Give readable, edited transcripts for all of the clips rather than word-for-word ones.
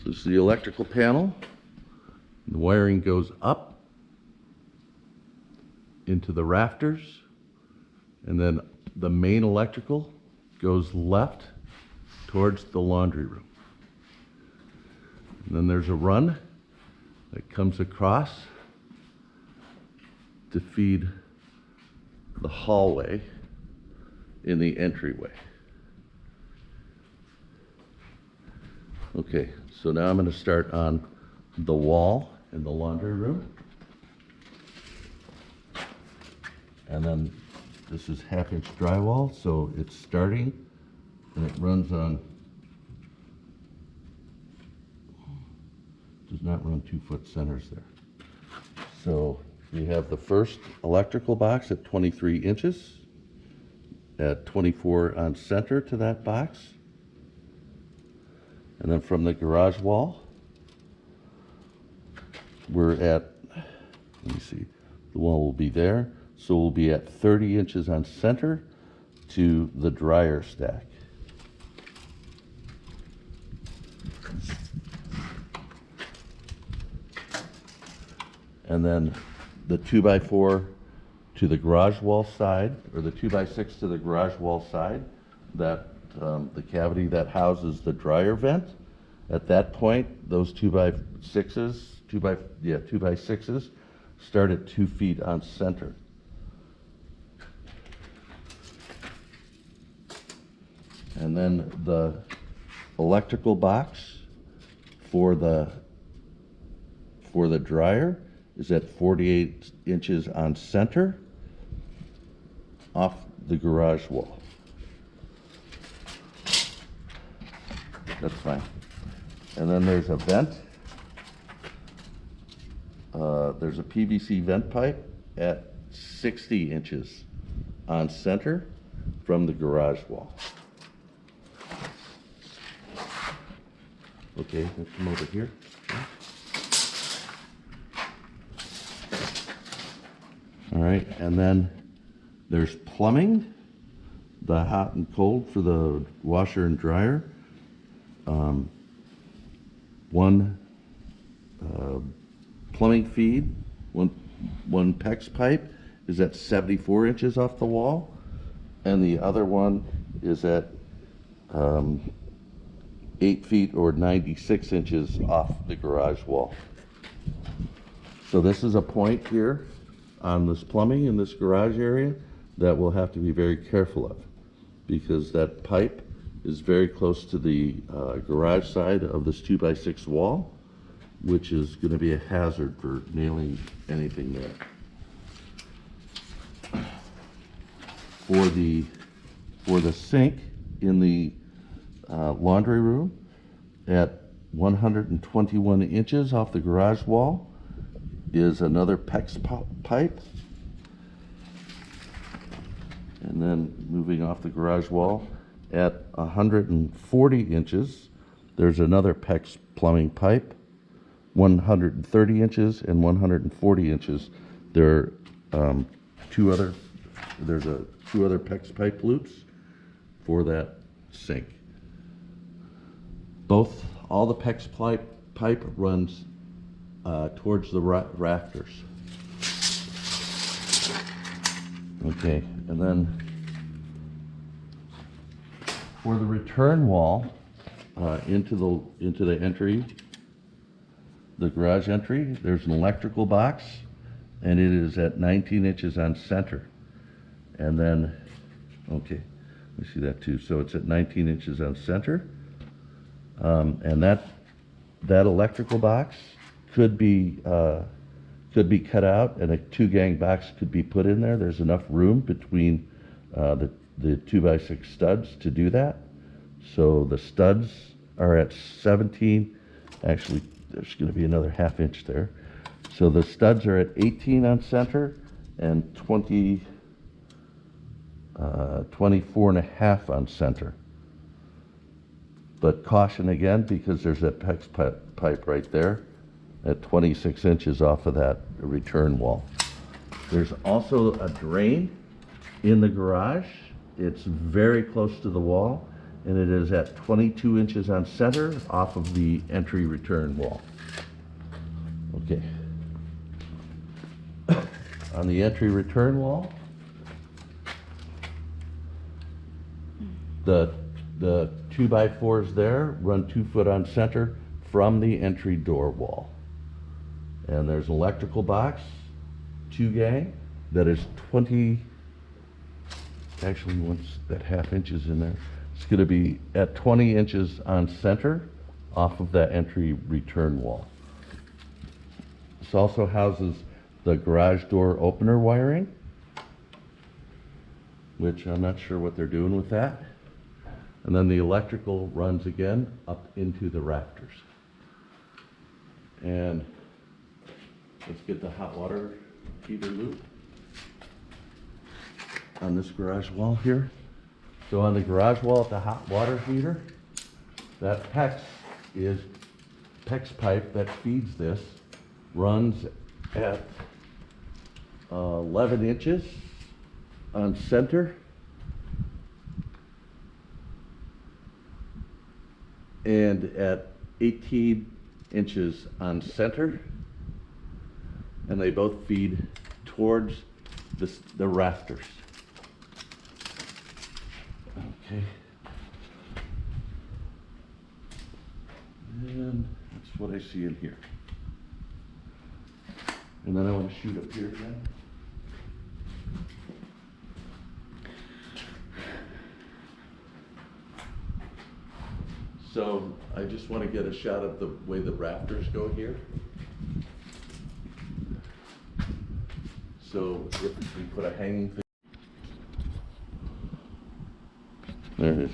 So this is the electrical panel. The wiring goes up into the rafters, and then the main electrical goes left towards the laundry room. And then there's a run that comes across to feed the hallway in the entryway. Okay, so now I'm going to start on the wall in the laundry room. And then this is 1/2 inch drywall, so it's starting and it runs on, does not run 2-foot centers there. So we have the first electrical box at 23 inches, at 24 on center to that box. And then from the garage wall, we're at, let me see, the wall will be there. So we'll be at 30 inches on center to the dryer stack. And then the 2x4 to the garage wall side, or the 2x6 to the garage wall side, that the cavity that houses the dryer vent. At that point, those 2x6s start at 2 feet on center. And then the electrical box for the dryer is at 48 inches on center off the garage wall. That's fine. And then there's a vent. There's a PVC vent pipe at 60 inches on center from the garage wall. Okay, let's come over here. All right, and then there's plumbing, the hot and cold for the washer and dryer. One plumbing feed, one PEX pipe is at 74 inches off the wall, and the other one is at 8 feet or 96 inches off the garage wall. So this is a point here on this plumbing in this garage area that we'll have to be very careful of, because that pipe is very close to the garage side of this 2x6 wall, which is going to be a hazard for nailing anything there. For the sink in the laundry room at 121 inches off the garage wall is another PEX pipe. And then moving off the garage wall at 140 inches, there's another PEX plumbing pipe, 130 inches and 140 inches. There are two other PEX pipe loops for that sink. All the PEX pipe runs towards the rafters. Okay, and then for the return wall into the entry, the garage entry, there's an electrical box, and it is at 19 inches on center. And then, okay, we see that too. So it's at 19 inches on center, and that electrical box could be cut out, and a 2-gang box could be put in there. There's enough room between the 2x6 studs to do that. So the studs are at 17. Actually, there's going to be another 1/2 inch there. So the studs are at 18 on center and 24.5 on center. But caution again, because there's that PEX pipe right there at 26 inches off of that return wall. There's also a drain in the garage. It's very close to the wall, and it is at 22 inches on center off of the entry return wall. Okay. On the entry return wall, the 2x4s there run 2 foot on center from the entry door wall. And there's an electrical box, 2 gang, that is 20, actually once that ½ inch is in there, it's gonna be at 20 inches on center off of that entry return wall. This also houses the garage door opener wiring, which I'm not sure what they're doing with that. And then the electrical runs again up into the rafters. And let's get the hot water heater loop on this garage wall here. So on the garage wall at the hot water heater, that PEX pipe that feeds this runs at 11 inches on center and at 18 inches on center, and they both feed towards the rafters. Okay. And that's what I see in here. And then I want to shoot up here again. So I just want to get a shot of the way the rafters go here. So if we put a hanging thing, there it is.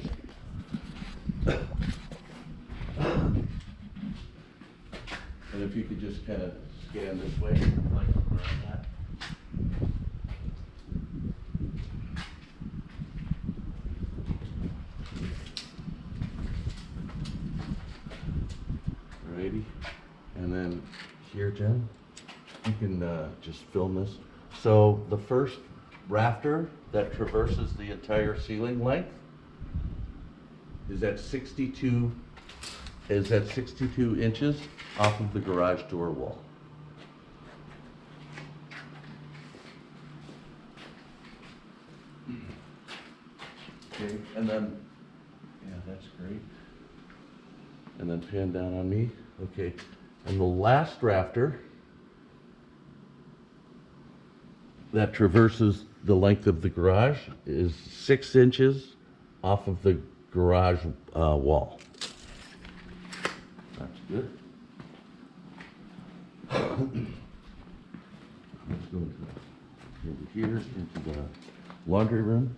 And if you could just kind of scan this way, like around that. Alrighty, and then here, Jen, you can just film this. So the first rafter that traverses the entire ceiling length is at 62 inches off of the garage door wall. Okay, and then, yeah, that's great. And then pan down on me. Okay, and the last rafter that traverses the length of the garage is 6 inches off of the garage wall. That's good. Let's go over here into the laundry room.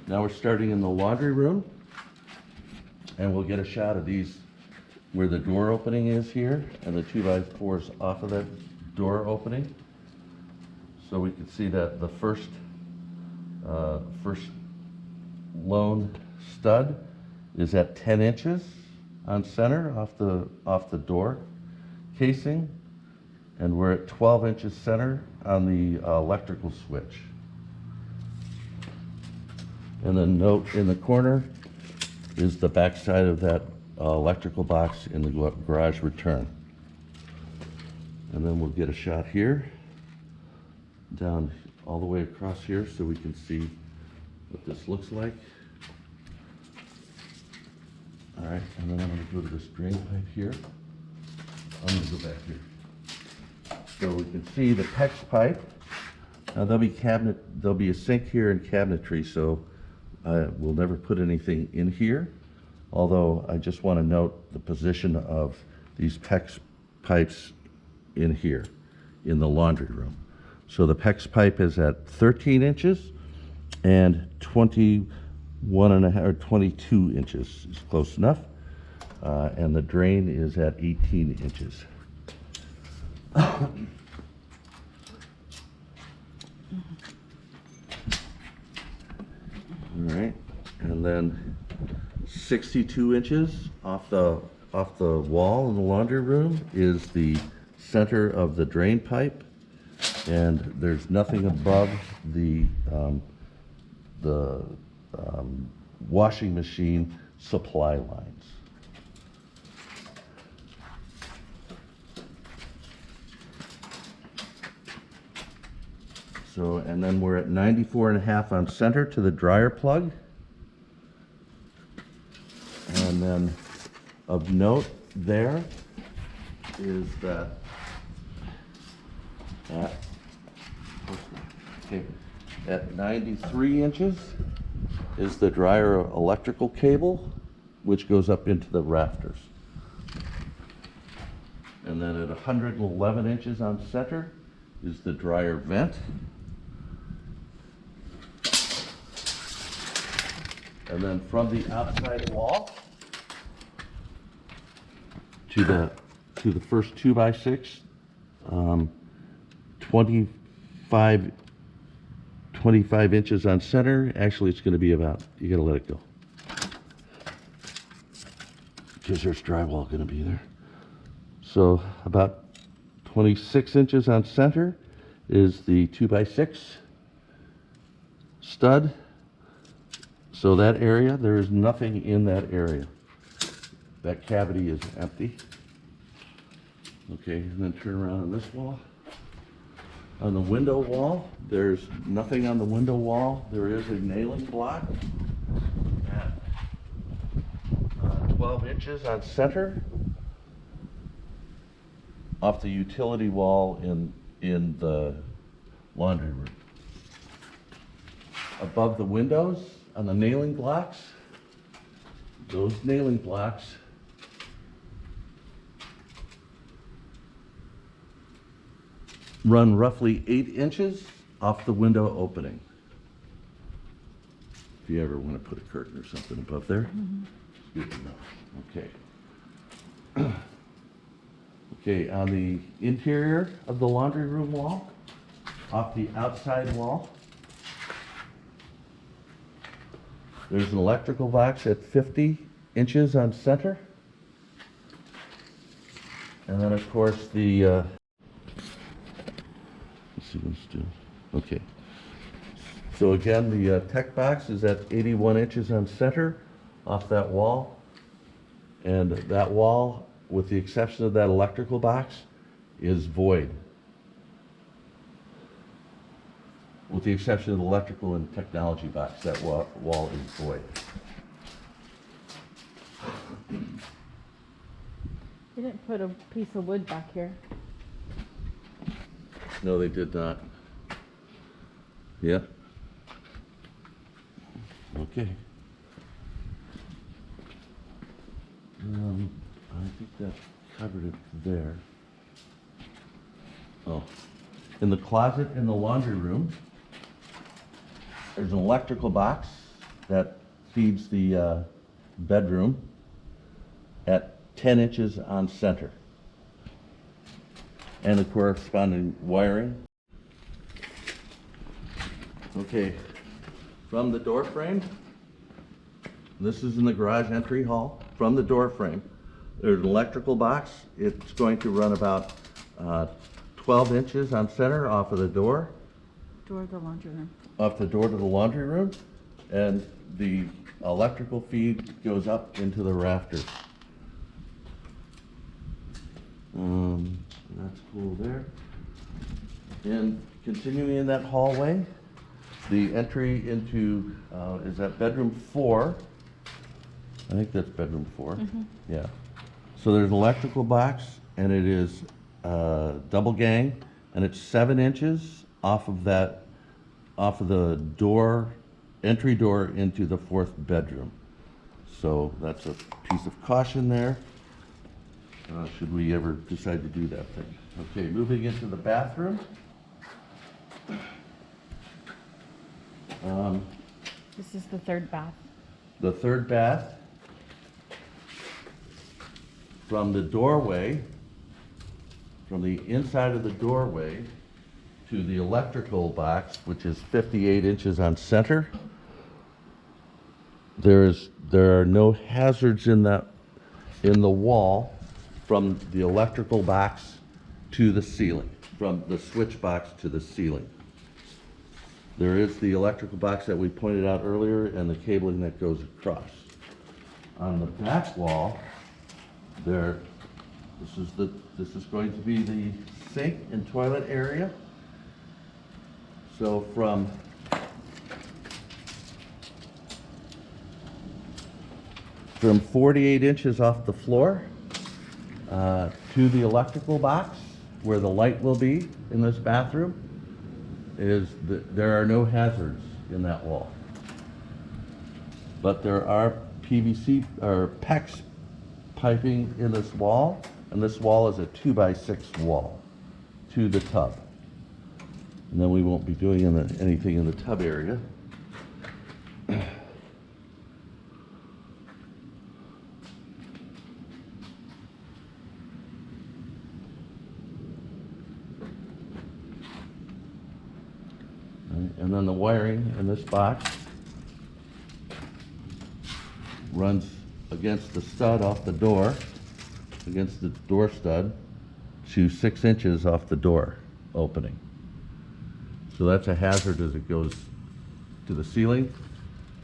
Now we're starting in the laundry room, and we'll get a shot of these where the door opening is here, and the 2x4s off of that door opening. So we can see that the first lone stud is at 10 inches on center off the door casing, and we're at 12 inches center on the electrical switch. And the note in the corner is the back side of that electrical box in the garage return. And then we'll get a shot here, down all the way across here, so we can see what this looks like. All right, and then I'm going to go to this drain pipe here. I'm going to go back here. So we can see the PEX pipe. Now there'll be a sink here and cabinetry, so we'll never put anything in here. Although I just want to note the position of these PEX pipes in here, in the laundry room. So the PEX pipe is at 13 inches and 21.5 or 22 inches is close enough. And the drain is at 18 inches. All right, and then 62 inches off the wall in the laundry room is the center of the drain pipe, and there's nothing above the washing machine supply lines. So, and then we're at 94.5 on center to the dryer plug. And then of note there is that at 93 inches is the dryer electrical cable, which goes up into the rafters. And then at 111 inches on center is the dryer vent. And then from the outside wall to the first 2x6, 25 inches on center. Actually, it's going to be about, you got to let it go, because there's drywall going to be there. So about 26 inches on center is the 2x6 stud. So that area, there is nothing in that area. That cavity is empty. Okay, and then turn around on this wall. On the window wall, there's nothing on the window wall. There is a nailing block at 12 inches on center off the utility wall in the laundry room. Above the windows, on the nailing blocks, those nailing blocks run roughly 8 inches off the window opening. If you ever want to put a curtain or something above there, good to know. Okay. Okay, on the interior of the laundry room wall, off the outside wall, there's an electrical box at 50 inches on center. And then, of course, the, let's see what it's doing. Okay. So again, the tech box is at 81 inches on center off that wall. And that wall, with the exception of that electrical box, is void. With the exception of the electrical and technology box, that wall is void. You didn't put a piece of wood back here. No, they did not. Yeah. Okay. I think that covered it there. Oh, in the closet in the laundry room, there's an electrical box that feeds the bedroom at 10 inches on center. And the corresponding wiring. Okay, from the door frame, this is in the garage entry hall. From the door frame, there's an electrical box. It's going to run about 12 inches on center off of the door. Door of the laundry room. Off the door to the laundry room, and the electrical feed goes up into the rafters. That's cool there. And continuing in that hallway, the entry into, is that bedroom 4? I think that's bedroom 4. Yeah. So there's an electrical box, and it is double gang, and it's 7 inches off of that, off of the door, entry door into the 4th bedroom. So that's a piece of caution there, should we ever decide to do that thing. Okay, moving into the bathroom. This is the third bath. The third bath, from the doorway, from the inside of the doorway to the electrical box, which is 58 inches on center, there are no hazards in the wall from the electrical box to the ceiling, from the switch box to the ceiling. There is the electrical box that we pointed out earlier and the cabling that goes across. On the back wall, this is going to be the sink and toilet area. So from from 48 inches off the floor to the electrical box where the light will be in this bathroom there are no hazards in that wall. But there are PVC or PEX piping in this wall, and this wall is a 2x6 wall to the tub. And then we won't be doing anything in the tub area. And then the wiring in this box runs against the stud off the door, against the door stud, to 6 inches off the door opening. So that's a hazard as it goes to the ceiling.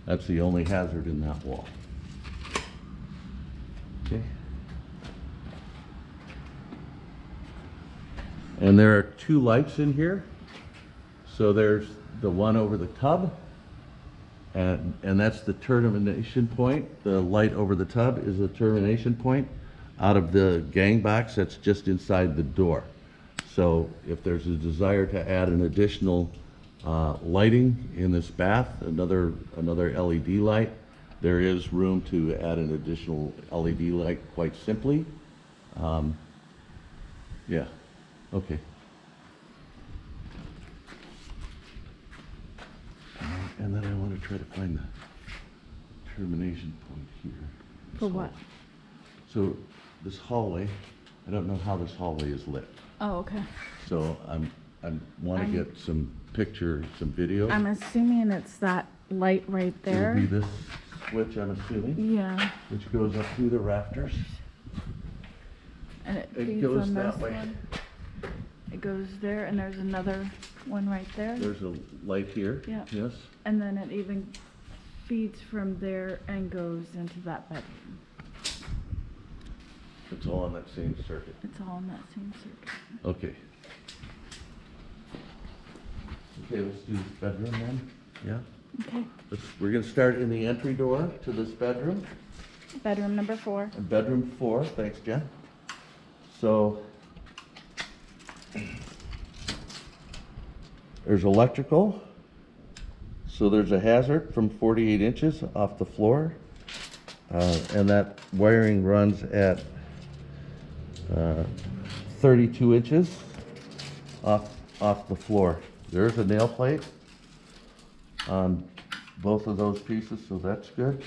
That's the only hazard in that wall. Okay. And there are 2 lights in here. So there's the one over the tub, and that's the termination point. The light over the tub is the termination point out of the gang box that's just inside the door. So if there's a desire to add an additional lighting in this bath, another LED light, there is room to add an additional LED light quite simply. Yeah, okay. And then I want to try to find the termination point here. For what? So this hallway, I don't know how this hallway is lit. Oh, okay. So I want to get some picture, some video. I'm assuming it's that light right there. It'll be this switch, I'm assuming. Yeah. Which goes up through the rafters. And it It feeds goes on that this way. one. It goes there, and there's another one right there. There's a light here. Yeah. Yes. And then it even feeds from there and goes into that bedroom. It's all on that same circuit. It's all in that same circuit. Okay. Okay, let's do this bedroom then. Yeah. Okay. We're going to start in the entry door to this bedroom. Bedroom number 4. And bedroom 4, thanks, Jen. So there's electrical. So there's a hazard from 48 inches off the floor. And that wiring runs at 32 inches off the floor. There's a nail plate on both of those pieces, so that's good.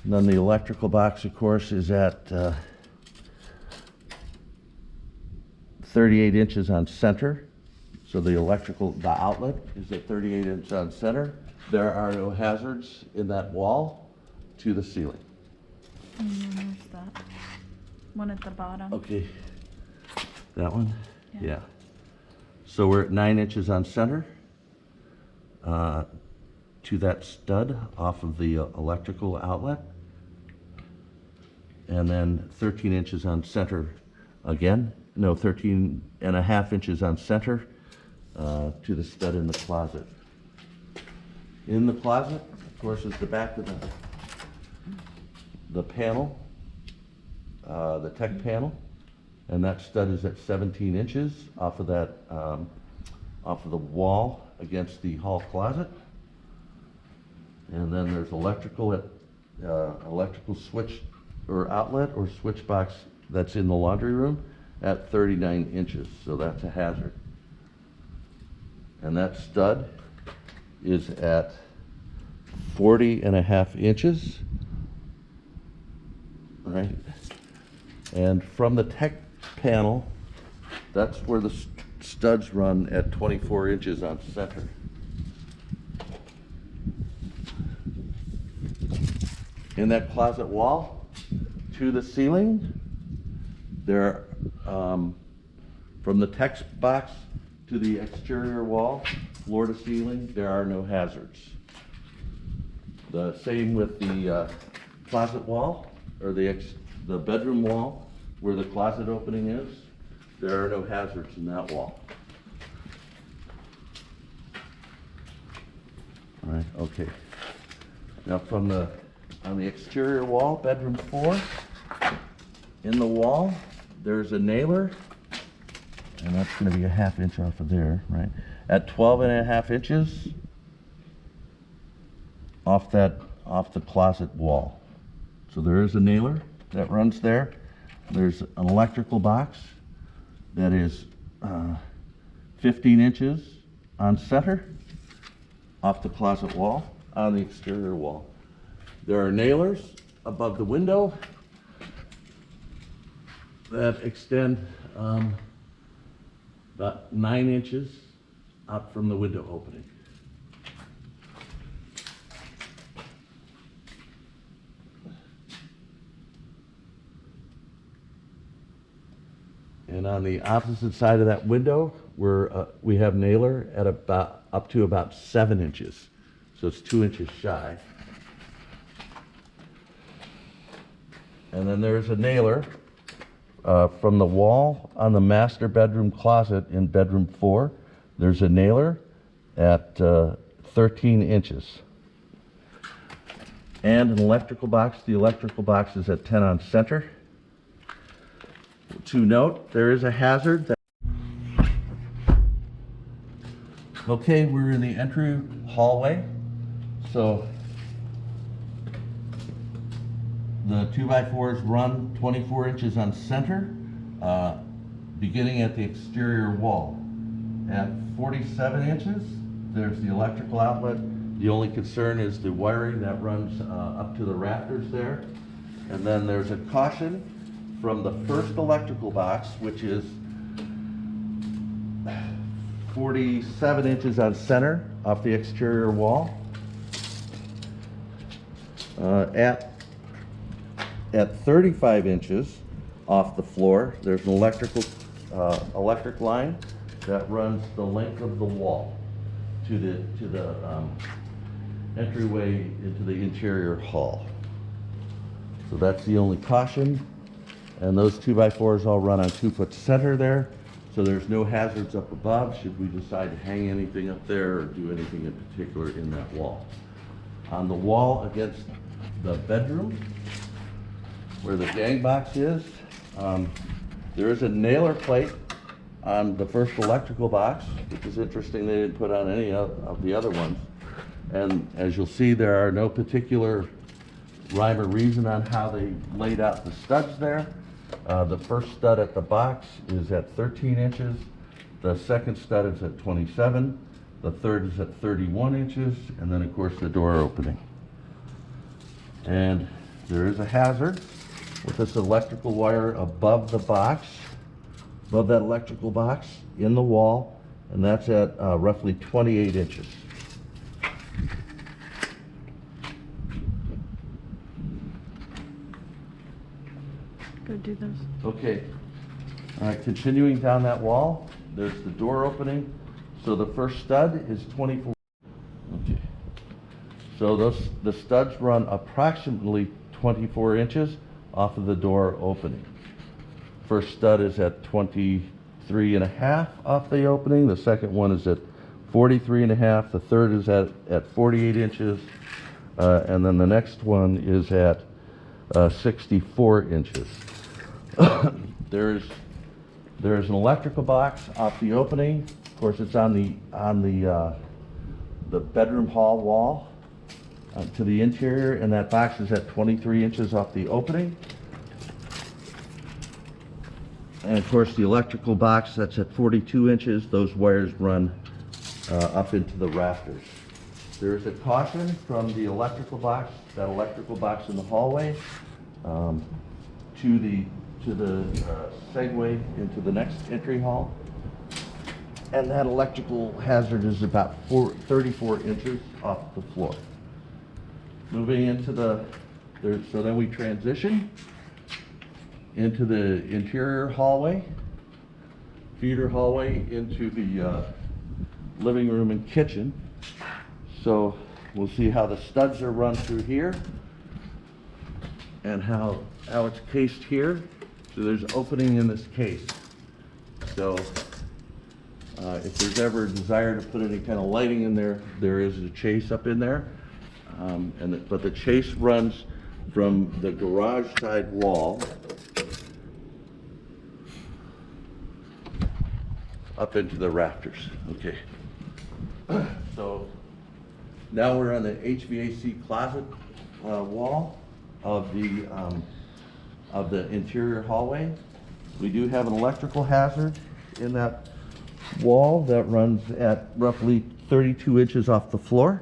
And then the electrical box, of course, is at 38 inches on center. So the outlet is at 38 inches on center. There are no hazards in that wall to the ceiling. And then there's that one at the bottom. Okay. That one? Yeah. Yeah. So we're at 9 inches on center to that stud off of the electrical outlet. And then 13 inches on center again. No, 13.5 inches on center to the stud in the closet. In the closet, of course, is the back of the panel, the tech panel. And that stud is at 17 inches off of that, off of the wall against the hall closet. And then there's electrical switch or outlet or switch box that's in the laundry room at 39 inches. So that's a hazard. And that stud is at 40.5 inches. Right? And from the tech panel, that's where the studs run at 24 inches on center. In that closet wall to the ceiling, there from the text box to the exterior wall, floor to ceiling, there are no hazards. The same with the closet wall, or the bedroom wall, where the closet opening is. There are no hazards in that wall. All right, okay. Now on the exterior wall, bedroom 4, in the wall, there's a nailer, and that's gonna be a 1/2 inch off of there, right? At 12.5 inches off the closet wall. So there is a nailer that runs there. There's an electrical box that is 15 inches on center off the closet wall on the exterior wall. There are nailers above the window that extend about 9 inches out from the window opening. And on the opposite side of that window, we have nailer at up to about 7 inches. So it's 2 inches shy. And then there's a nailer from the wall on the master bedroom closet in bedroom 4. There's a nailer at 13 inches. And an electrical box. The electrical box is at 10 on center. To note, there is a hazard. Okay, we're in the entry hallway. So the 2x4s run 24 inches on center, beginning at the exterior wall. At 47 inches, there's the electrical outlet. The only concern is the wiring that runs up to the rafters there. And then there's a caution from the first electrical box, which is 47 inches on center off the exterior wall. At 35 inches off the floor, there's an electric line that runs the length of the wall to the entryway into the interior hall. So that's the only caution. And those 2x4s all run on 2-foot center there, so there's no hazards up above should we decide to hang anything up there or do anything in particular in that wall. On the wall against the bedroom, where the gang box is, there is a nailer plate on the first electrical box, which is interesting they didn't put on any of the other ones. And as you'll see, there are no particular rhyme or reason on how they laid out the studs there. The first stud at the box is at 13 inches. The second stud is at 27. The third is at 31 inches. And then, of course, the door opening. And there is a hazard with this electrical wire above the box, above that electrical box in the wall, and that's at roughly 28 inches. Go do those. Okay. All right, continuing down that wall, there's the door opening. So the first stud is 24. Okay. So the studs run approximately 24 inches off of the door opening. First stud is at 23.5 off the opening. The second one is at 43.5. The third is at 48 inches. And then the next one is at 64 inches. There's an electrical box off the opening. Of course, it's on the bedroom hall wall to the interior, and that box is at 23 inches off the opening. And of course, the electrical box that's at 42 inches. Those wires run up into the rafters. There is a caution from the electrical box, that electrical box in the hallway, to the segue into the next entry hall. And that electrical hazard is about 34 inches off the floor. Moving into so then we transition into the interior hallway. feeder hallway into the living room and kitchen. So we'll see how the studs are run through here and how it's cased here. So there's opening in this case. So if there's ever a desire to put any kind of lighting in there, there is a chase up in there. But the chase runs from the garage side wall up into the rafters. Okay. So now we're on the HVAC closet wall of the interior hallway. We do have an electrical hazard in that wall that runs at roughly 32 inches off the floor,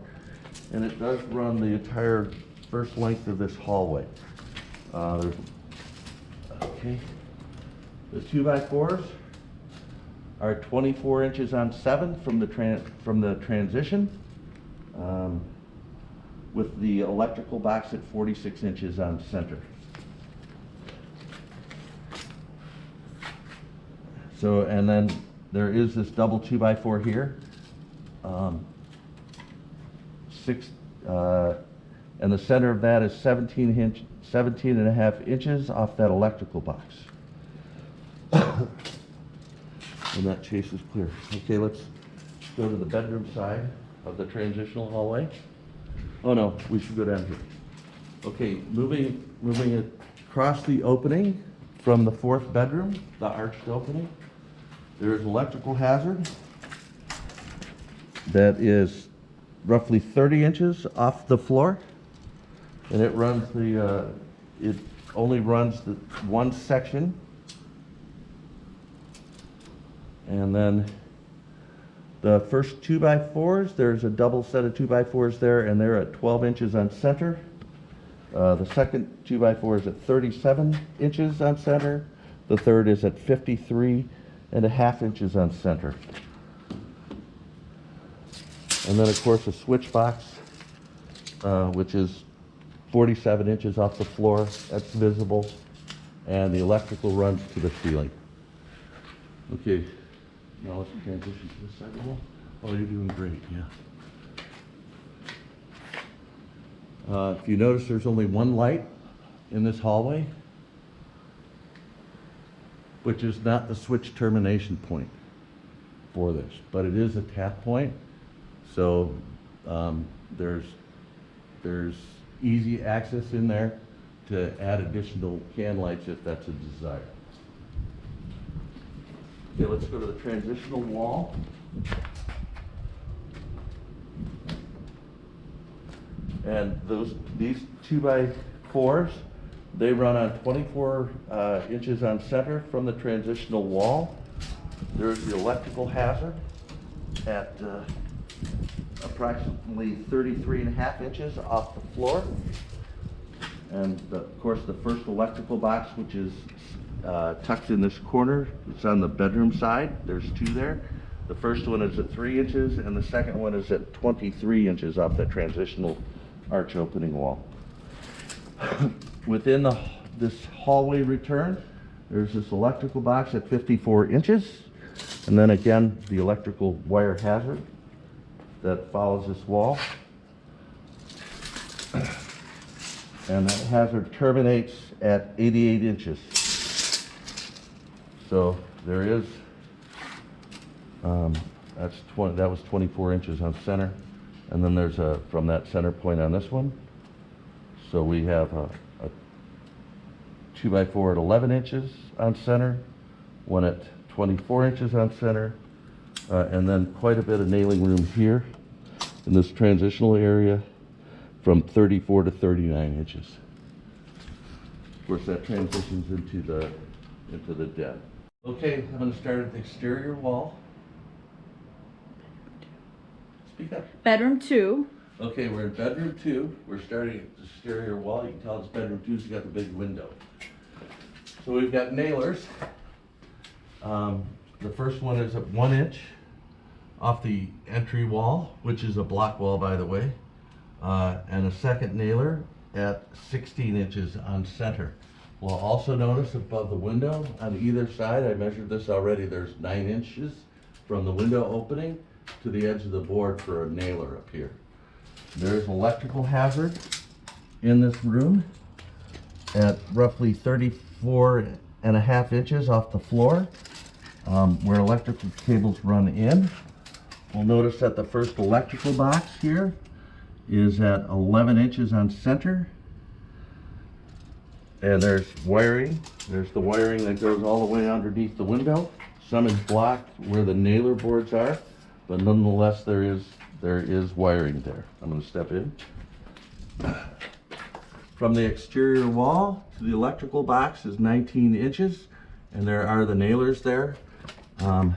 and it does run the entire first length of this hallway. Okay. The 2x4s are 24 inches on 7 from the transition, with the electrical box at 46 inches on center. So, and then there is this double 2x4 here, and the center of that is 17.5 inches off that electrical box. And that chase is clear. Okay, let's go to the bedroom side of the transitional hallway. Oh no, we should go down here. Okay, moving across the opening from the 4th bedroom, the arched opening, there is an electrical hazard that is roughly 30 inches off the floor, and it runs it only runs the one section. And then the first 2x4s, there's a double set of 2x4s there, and they're at 12 inches on center. The second 2x4 is at 37 inches on center. The third is at 53.5 inches on center. And then of course a switch box, which is 47 inches off the floor, that's visible, and the electrical runs to the ceiling. Okay. Now let's transition to the side of the wall. Oh, you're doing great, yeah. If you notice, there's only one light in this hallway, which is not the switch termination point for this, but it is a tap point. So there's easy access in there to add additional can lights if that's a desire. Okay, let's go to the transitional wall. And these 2x4s, they run on 24 inches on center from the transitional wall. There's the electrical hazard at approximately 33.5 inches off the floor. And of course the first electrical box, which is tucked in this corner, it's on the bedroom side. There's two there. The first one is at 3 inches, and the second one is at 23 inches off that transitional arch opening wall. Within this hallway return, there's this electrical box at 54 inches, and then again the electrical wire hazard that follows this wall. And that hazard terminates at 88 inches. So there is, that was 24 inches on center, and then there's from that center point on this one. So we have a 2x4 at 11 inches on center, one at 24 inches on center, and then quite a bit of nailing room here in this transitional area from 34 to 39 inches. Of course, that transitions into the den. Okay, I'm going to start at the exterior wall. Speak up. Bedroom 2. Okay, we're in bedroom 2. We're starting at the exterior wall. You can tell it's bedroom 2's got the big window. So we've got nailers. The first one is at 1 inch off the entry wall, which is a block wall, by the way, and a second nailer at 16 inches on center Well, also notice above the window on either side, I measured this already, there's 9 inches from the window opening to the edge of the board for a nailer up here. There's an electrical hazard in this room at roughly 34.5 inches off the floor, where electrical cables run in. We'll notice that the first electrical box here is at 11 inches on center. And there's wiring. There's the wiring that goes all the way underneath the window. Some is blocked where the nailer boards are, but nonetheless there is wiring there. I'm going to step in. From the exterior wall to the electrical box is 19 inches, and there are the nailers there. And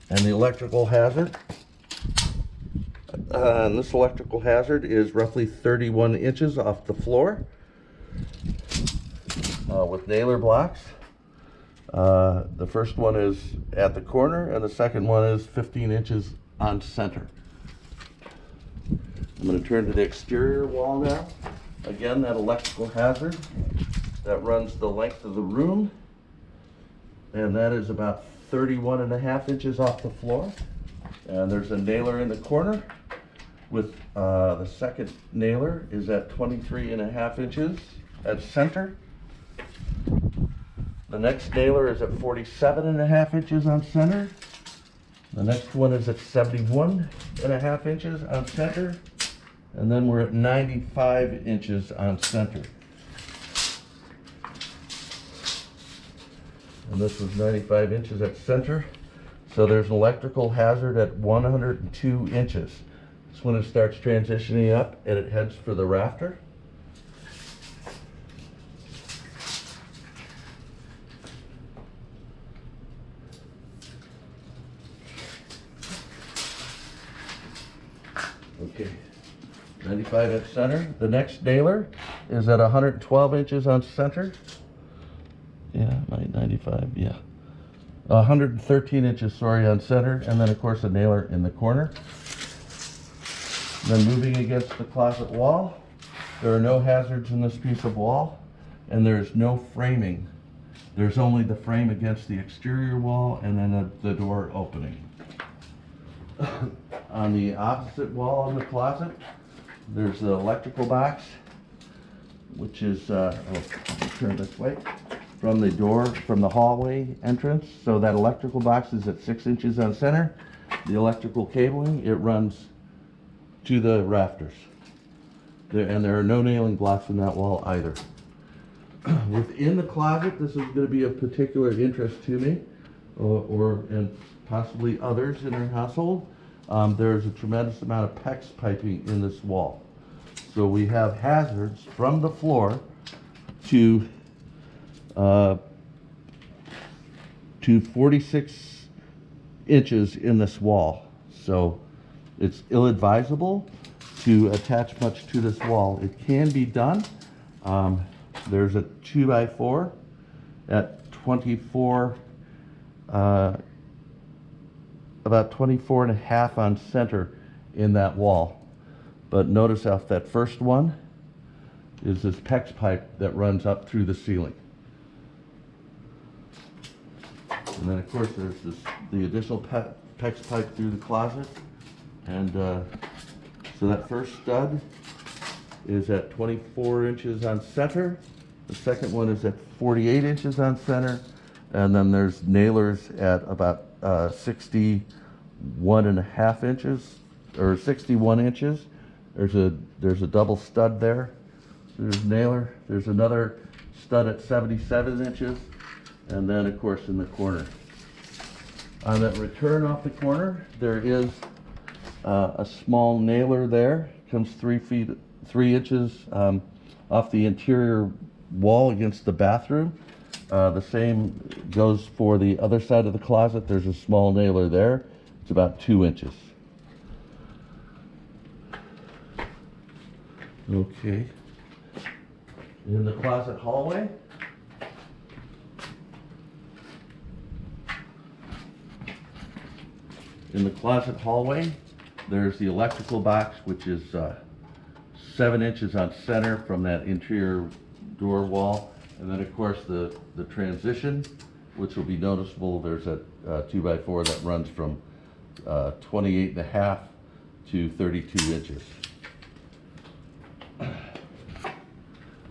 the electrical hazard. And this electrical hazard is roughly 31 inches off the floor. With nailer blocks. The first one is at the corner and the second one is 15 inches on center. I'm going to turn to the exterior wall now. Again, that electrical hazard that runs the length of the room, and that is about 31.5 inches off the floor. And there's a nailer in the corner with the second nailer is at 23.5 inches at center. The next nailer is at 47.5 inches on center. The next one is at 71.5 inches on center. And then we're at 95 inches on center. And this was 95 inches at center. So there's an electrical hazard at 102 inches. It's when it starts transitioning up and it heads for the rafter. Okay, 95 at center. The next nailer is at 112 inches on center. Yeah, 95, yeah. 113 inches, sorry, on center. And then, of course, a nailer in the corner. Then moving against the closet wall, there are no hazards in this piece of wall, and there's no framing. There's only the frame against the exterior wall and then the door opening. On the opposite wall in the closet, there's the electrical box, which is, turn this way, from the door, from the hallway entrance. So that electrical box is at 6 inches on center. The electrical cabling, it runs to the rafters. And there are no nailing blocks in that wall either. Within the closet, this is going to be of particular interest to me, and possibly others in our household. There's a tremendous amount of PEX piping in this wall. So we have hazards from the floor to 46 inches in this wall. So it's ill-advisable to attach much to this wall. It can be done. There's a 2x4 at 24, about 24.5 on center in that wall. But notice off that first one is this PEX pipe that runs up through the ceiling. And then of course there's the additional PEX pipe through the closet. And so that first stud is at 24 inches on center. The second one is at 48 inches on center. And then there's nailers at about 61.5 inches, or 61 inches. There's a double stud there. There's a nailer. There's another stud at 77 inches. And then of course in the corner. On that return off the corner, there is a small nailer there. Comes 3 inches off the interior wall against the bathroom. The same goes for the other side of the closet. There's a small nailer there. It's about 2 inches. Okay. In the closet hallway, there's the electrical box, which is 7 inches on center from that interior door wall And then, of course, the transition, which will be noticeable, there's a 2x4 that runs from 28.5 to 32 inches.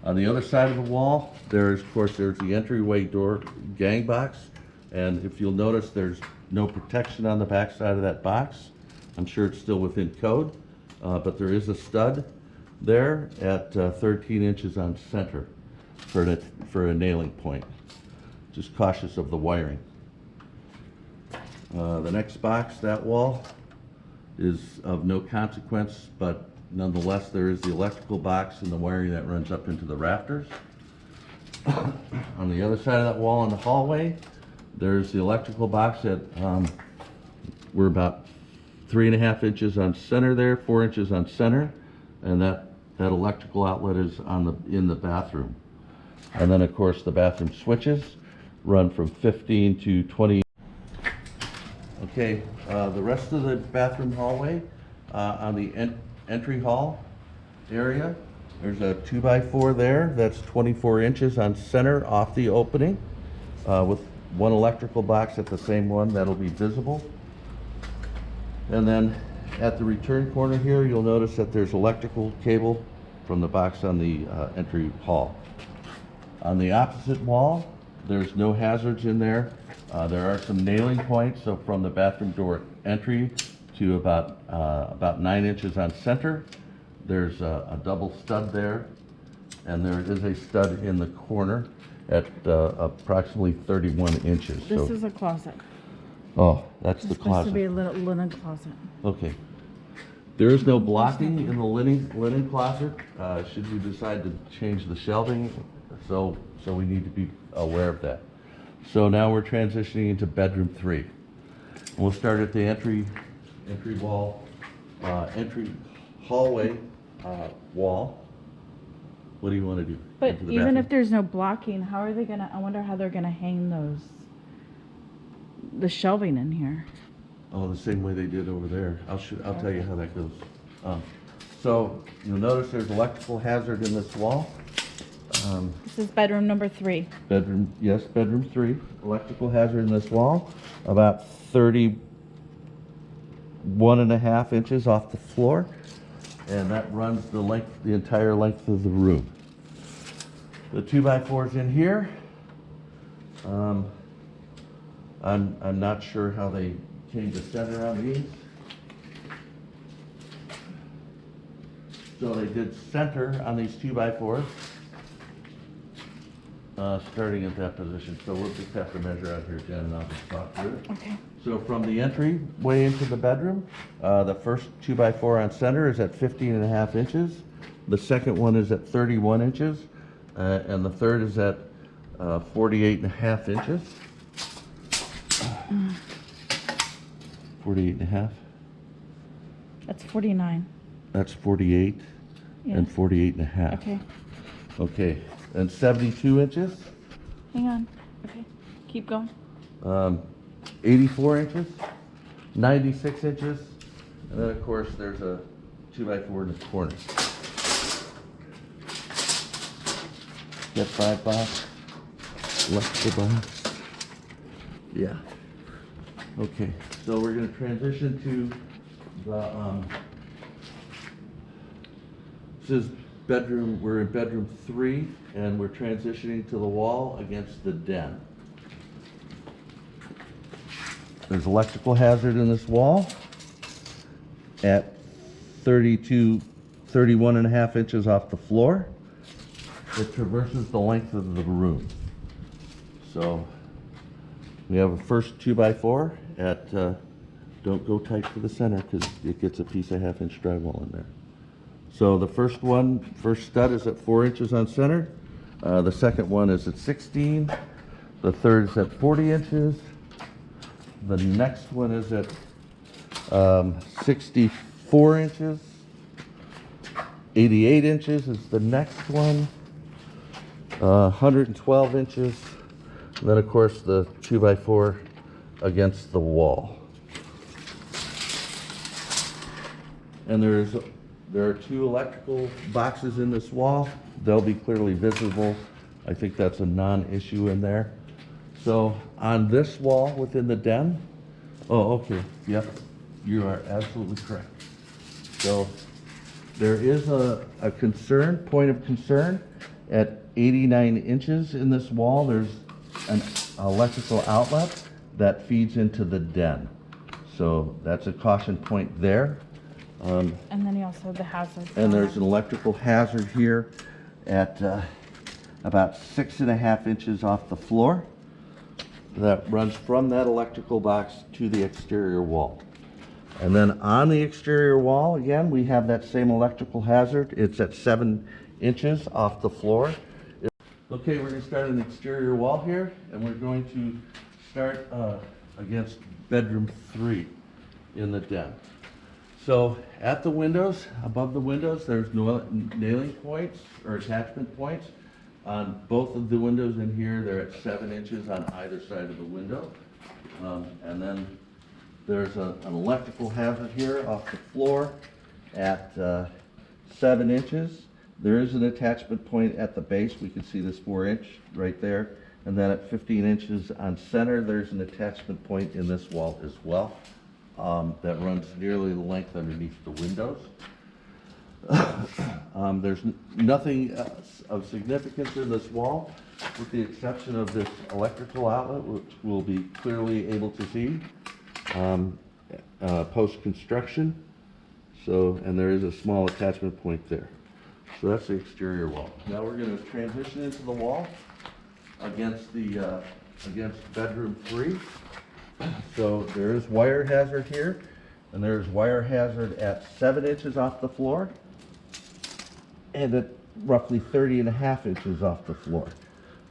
On the other side of the wall, there's the entryway door gang box. And if you'll notice, there's no protection on the back side of that box. I'm sure it's still within code, but there is a stud there at 13 inches on center for a nailing point. Just cautious of the wiring. The next box, that wall, is of no consequence, but nonetheless, there is the electrical box and the wiring that runs up into the rafters. On the other side of that wall in the hallway, there's the electrical box that we're about 3.5 inches on center there, 4 inches on center, and that electrical outlet is in the bathroom. And then, of course, the bathroom switches run from 15 to 20. Okay, the rest of the bathroom hallway on the entry hall area, there's a 2x4 there that's 24 inches on center off the opening with one electrical box at the same one that'll be visible. And then at the return corner here, you'll notice that there's electrical cable from the box on the entry hall. On the opposite wall, there's no hazards in there. There are some nailing points, so from the bathroom door entry to about 9 inches on center, there's a double stud there, and there is a stud in the corner at approximately 31 inches. This is a closet. Oh, that's the It's supposed to be closet. a linen closet. Okay. There is no blocking in the linen closet, should you decide to change the shelving, so we need to be aware of that. So now we're transitioning into bedroom 3. We'll start at the entry hallway wall. What do you want to do? But Into the even bathroom? if there's no blocking, how are they gonna, I wonder how they're gonna hang the shelving in here. Oh, the same way they did over there. I'll tell you how that goes. So you'll notice there's electrical hazard in this wall. This is bedroom number 3. Bedroom 3. Electrical hazard in this wall, about 31.5 inches off the floor, and that runs the entire length of the room. The 2x4s in here. I'm not sure how they came to center on these. So they did center on these 2x4s. Starting at that position, so we'll just have to measure out here, Jen, and I'll just talk through it. Okay. So from the entryway into the bedroom, the first 2x4 on center is at 15.5 inches. The second one is at 31 inches, and the third is at 48.5 inches. 48.5. That's 49. That's 48 Yeah. and 48.5. Okay. Okay, and 72 inches. Hang on. Okay. Keep going. 84 inches, 96 inches, and then of course there's a 2x4 in the corner. Get 5 box, electrical box. Yeah. Okay, so we're going to transition to the, this is bedroom, we're in bedroom 3, and we're transitioning to the wall against the den. There's electrical hazard in this wall at 31.5 inches off the floor. It traverses the length of the room. So we have a first 2x4 at, don't go tight to the center because it gets a piece of 1/2 inch drywall in there. So the first stud is at 4 inches on center. The second one is at 16. The third is at 40 inches. The next one is at 64 inches. 88 inches is the next one. 112 inches. And then of course the 2x4 against the wall. And there are 2 electrical boxes in this wall. They'll be clearly visible I think that's a non-issue in there. So on this wall within the den, oh, okay, yep, you are absolutely correct. So there is a point of concern at 89 inches in this wall. There's an electrical outlet that feeds into the den. So that's a caution point there. And then you also have the hazard. And there's an electrical hazard here at about 6.5 inches off the floor that runs from that electrical box to the exterior wall. And then on the exterior wall, again, we have that same electrical hazard. It's at 7 inches off the floor. Okay, we're going to start an exterior wall here, and we're going to start against bedroom 3 in the den. So at the windows, above the windows, there's nailing points or attachment points. On both of the windows in here, they're at 7 inches on either side of the window. And then there's an electrical hazard here off the floor at 7 inches. There is an attachment point at the base. We can see this 4-inch right there. And then at 15 inches on center, there's an attachment point in this wall as well that runs nearly the length underneath the windows. There's nothing of significance in this wall, with the exception of this electrical outlet, which we'll be clearly able to see post-construction. So, and there is a small attachment point there. So that's the exterior wall. Now we're going to transition into the wall against bedroom 3. So there is wire hazard here, and there's wire hazard at 7 inches off the floor, and at roughly 30.5 inches off the floor.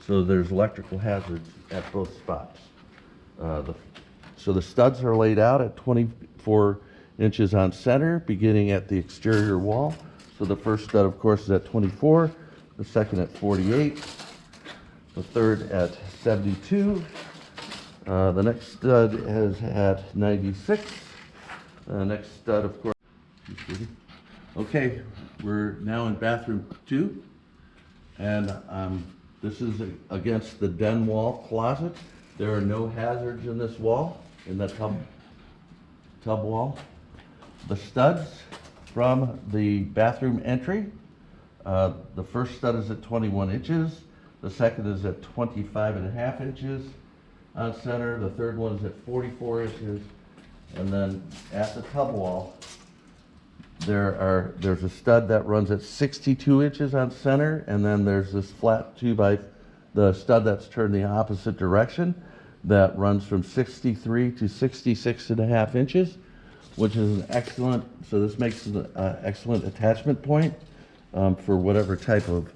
So there's electrical hazards at both spots. So the studs are laid out at 24 inches on center, beginning at the exterior wall. So the first stud, of course, is at 24, the second at 48, the third at 72, the next stud is at 96, next stud, of course. Okay, we're now in bathroom 2, and this is against the den wall closet. There are no hazards in this wall, in the tub wall. The studs from the bathroom entry, the first stud is at 21 inches, the second is at 25.5 inches on center, the third one is at 44 inches, and then at the tub wall, there's a stud that runs at 62 inches on center, and then there's this flat 2x, the stud that's turned the opposite direction, that runs from 63 to 66.5 inches, which is an excellent, so this makes an excellent attachment point for whatever type of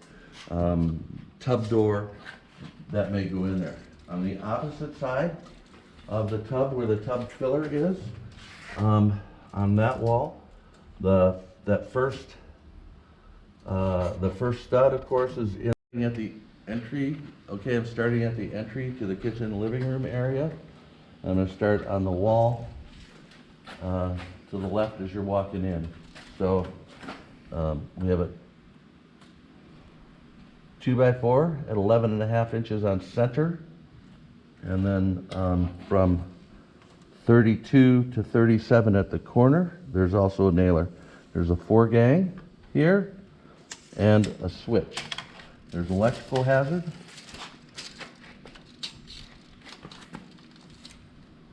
tub door that may go in there. On the opposite side of the tub, where the tub filler is, on that wall, the first stud, of course, is in at the entry. Okay, I'm starting at the entry to the kitchen and living room area. I'm going to start on the wall to the left as you're walking in. So we have a 2x4 at 11.5 inches on center, and then from 32 to 37 at the corner, there's also a nailer. There's a 4-gang here and a switch. There's electrical hazard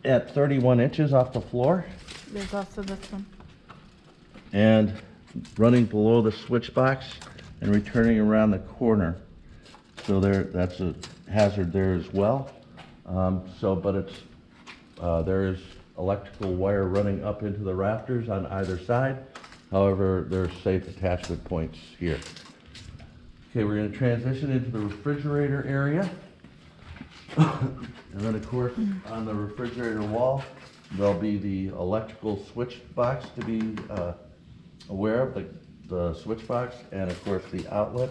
at 31 inches off the floor. There's also this one. And running below the switch box and returning around the corner. So that's a hazard there as well. But there is electrical wire running up into the rafters on either side. However, there's safe attachment points here. Okay, we're going to transition into the refrigerator area. And then, of course, on the refrigerator wall, there'll be the electrical switch box to be aware of, the switch box, and of course the outlet.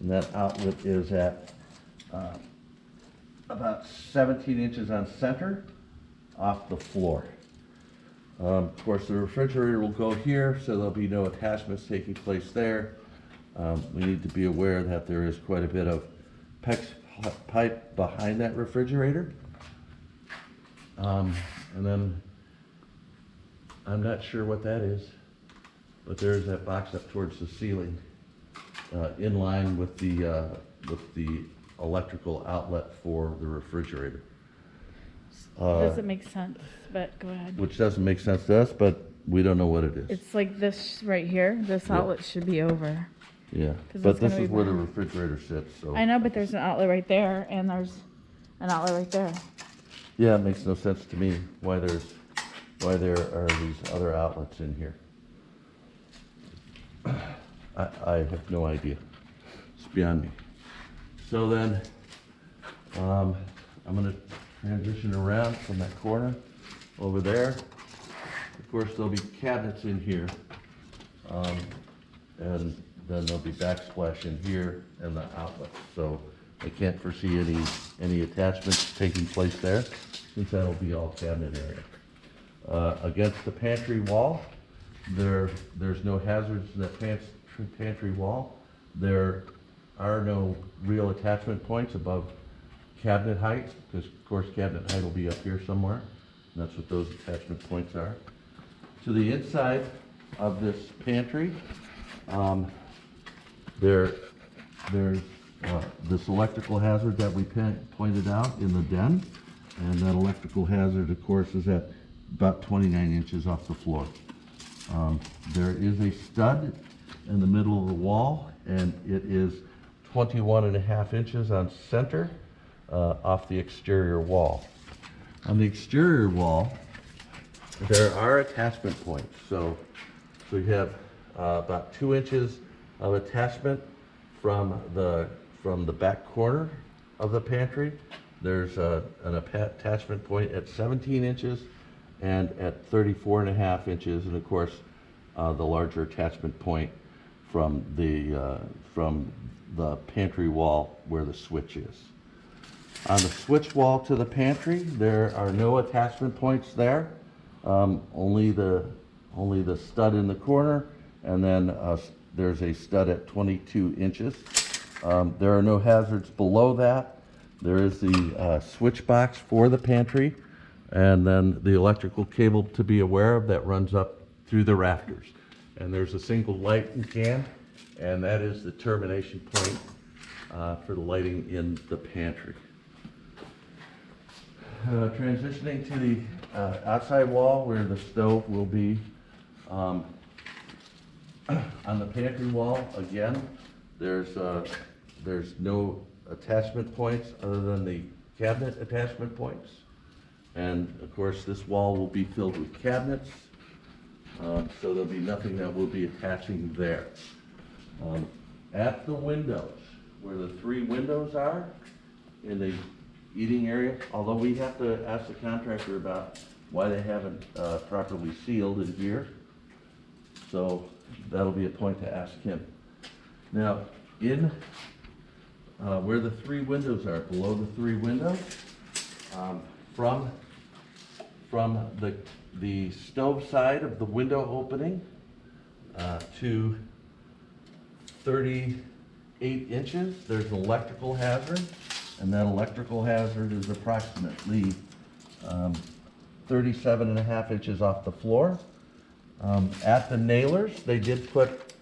And that outlet is at about 17 inches on center off the floor. Of course, the refrigerator will go here, so there'll be no attachments taking place there. We need to be aware that there is quite a bit of pipe behind that refrigerator. And then, I'm not sure what that is, but there's that box up towards the ceiling, in line with the electrical outlet for the refrigerator. Doesn't make sense, but go ahead. Which doesn't make sense to us, but we don't know what it is. It's like this right here. This Yeah. outlet should be over. Yeah, 'Cause but it's this gonna is be where the behind. refrigerator sits, so. I know, but there's an outlet right there, and there's an outlet right there. Yeah, it makes no sense to me why there are these other outlets in here. I have no idea. It's beyond me. So then, I'm gonna transition around from that corner over there. Of course, there'll be cabinets in here. And then there'll be backsplash in here and the outlet. So I can't foresee any attachments taking place there, since that'll be all cabinet area. Against the pantry wall, there's no hazards in that pantry wall. There are no real attachment points above cabinet height, because of course cabinet height will be up here somewhere. And that's what those attachment points are. To the inside of this pantry, there's this electrical hazard that we pointed out in the den, and that electrical hazard, of course, is at about 29 inches off the floor. There is a stud in the middle of the wall, and it is 21.5 inches on center off the exterior wall. On the exterior wall, there are attachment points. So you have about 2 inches of attachment from the back corner of the pantry. There's an attachment point at 17 inches and at 34.5 inches, and of course the larger attachment point from the pantry wall where the switch is. On the switch wall to the pantry, there are no attachment points there. Only the stud in the corner, and then there's a stud at 22 inches. There are no hazards below that. There is the switch box for the pantry, and then the electrical cable to be aware of that runs up through the rafters. And there's a single light in can, and that is the termination point for the lighting in the pantry. Transitioning to the outside wall where the stove will be. On the pantry wall, again, there's no attachment points other than the cabinet attachment points. And of course, this wall will be filled with cabinets, so there'll be nothing that will be attaching there. At the windows, where the 3 windows are in the eating area, although we have to ask the contractor about why they haven't properly sealed in here. So that'll be a point to ask him. Now, in where the 3 windows are, below the 3 windows, from the stove side of the window opening to 38 inches, there's an electrical hazard, and that electrical hazard is approximately 37.5 inches off the floor. At the nailers, they did put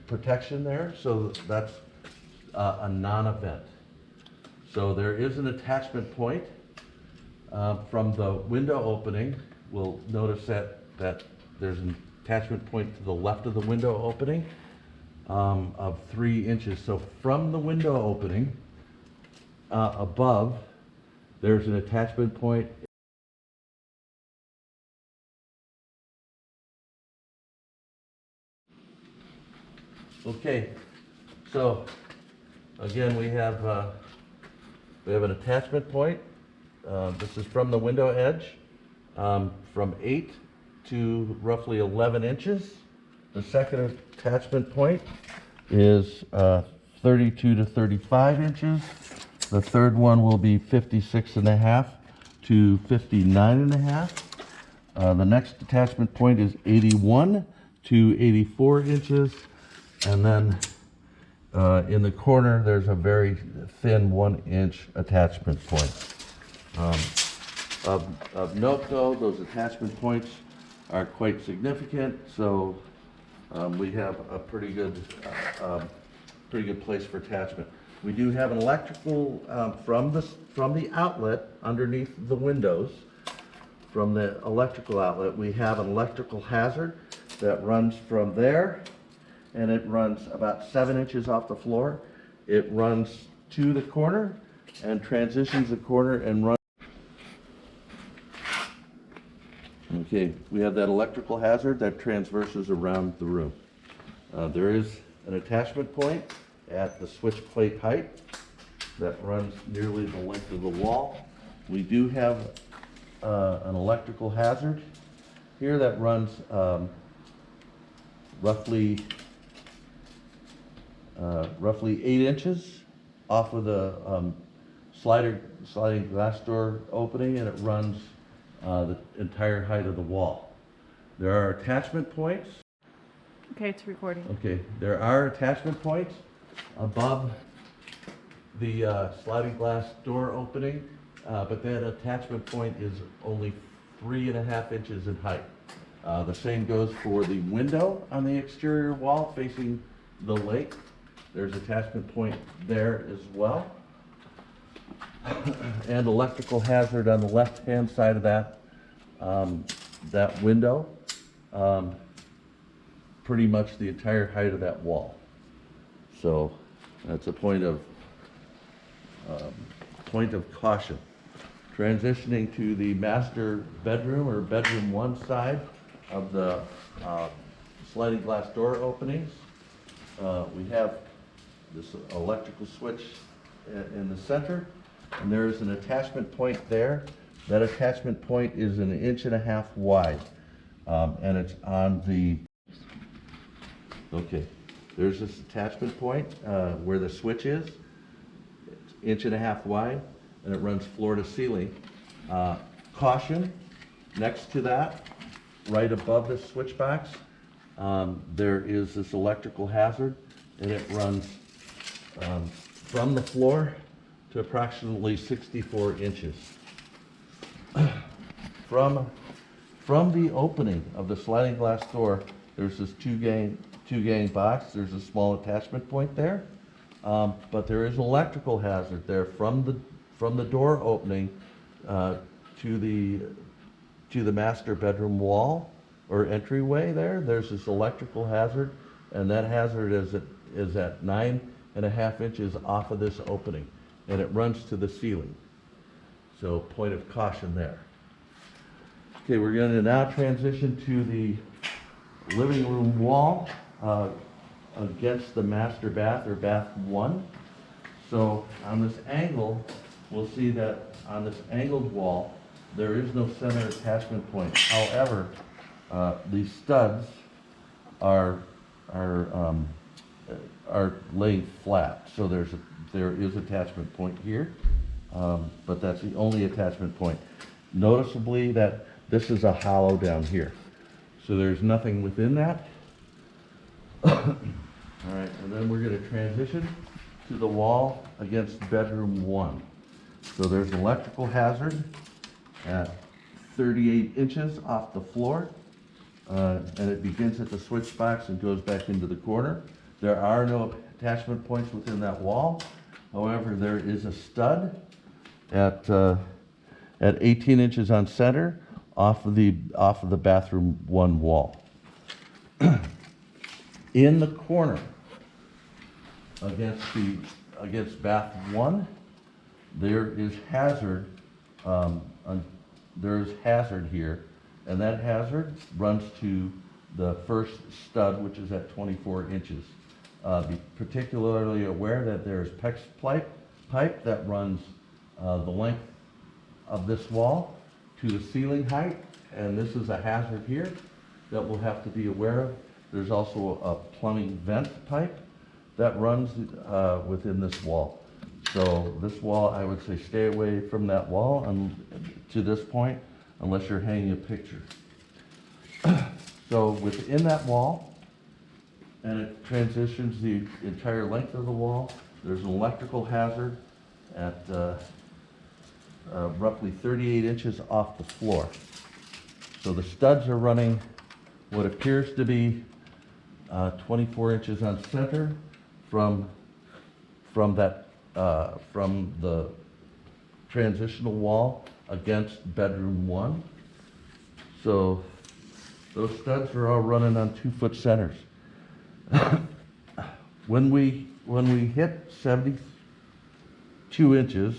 protection there, so that's a non-event. So there is an attachment point from the window opening. We'll notice that there's an attachment point to the left of the window opening of 3 inches. So from the window opening above, there's an attachment point. Okay, so again, we have an attachment point. This is from the window edge, from 8 to roughly 11 inches. The second attachment point is 32 to 35 inches. The third one will be 56.5 to 59.5. The next attachment point is 81 to 84 inches. And then In the corner, there's a very thin 1-inch attachment point. Of note though, those attachment points are quite significant, so we have a pretty good place for attachment. We do have an electrical from the outlet underneath the windows. From the electrical outlet, we have an electrical hazard that runs from there, and it runs about 7 inches off the floor. It runs to the corner and transitions the corner and runs. Okay, we have that electrical hazard that transverses around the room. There is an attachment point at the switch plate height that runs nearly the length of the wall. We do have an electrical hazard here that runs roughly 8 inches off of the sliding glass door opening, and it runs the entire height of the wall. There are attachment points. Okay, it's recording. Okay, there are attachment points above the sliding glass door opening, but that attachment point is only 3.5 inches in height. The same goes for the window on the exterior wall facing the lake. There's attachment point there as well. And electrical hazard on the left-hand side of that window, pretty much the entire height of that wall. So that's a point of caution. Transitioning to the master bedroom or bedroom 1 side of the sliding glass door openings, we have this electrical switch in the center, and there is an attachment point there. That attachment point is 1.5 inches wide, and it's on the, okay, there's this attachment point where the switch is. It's 1.5 inches wide, and it runs floor to ceiling. Caution, next to that, right above the switch box, there is this electrical hazard, and it runs from the floor to approximately 64 inches. From the opening of the sliding glass door, there's this two gang box. There's a small attachment point there, but there is an electrical hazard there from the door opening to the master bedroom wall or entryway there. There's this electrical hazard, and that hazard is at 9.5 inches off of this opening, and it runs to the ceiling. So point of caution there. Okay, we're going to now transition to the living room wall against the master bath or bath 1. So on this angle, we'll see that on this angled wall, there is no center attachment point. However, these studs are laying flat. So there is attachment point here, but that's the only attachment point. Noticeably that this is a hollow down here. So there's nothing within that. All right, and then we're going to transition to the wall against bedroom 1. So there's an electrical hazard at 38 inches off the floor, and it begins at the switch box and goes back into the corner. There are no attachment points within that wall. However, there is a stud at 18 inches on center off of the bathroom 1 wall. In the corner against bath 1, there is hazard. There is hazard here, and that hazard runs to the first stud, which is at 24 inches. Be particularly aware that there is PEX pipe that runs the length of this wall to the ceiling height, and this is a hazard here that we'll have to be aware of. There's also a plumbing vent pipe that runs within this wall. So this wall, I would say stay away from that wall to this point unless you're hanging a picture. So within that wall, and it transitions the entire length of the wall. There's an electrical hazard at roughly 38 inches off the floor. So the studs are running what appears to be 24 inches on center from the transitional wall against bedroom 1. So those studs are all running on 2-foot centers. When we hit 72 inches,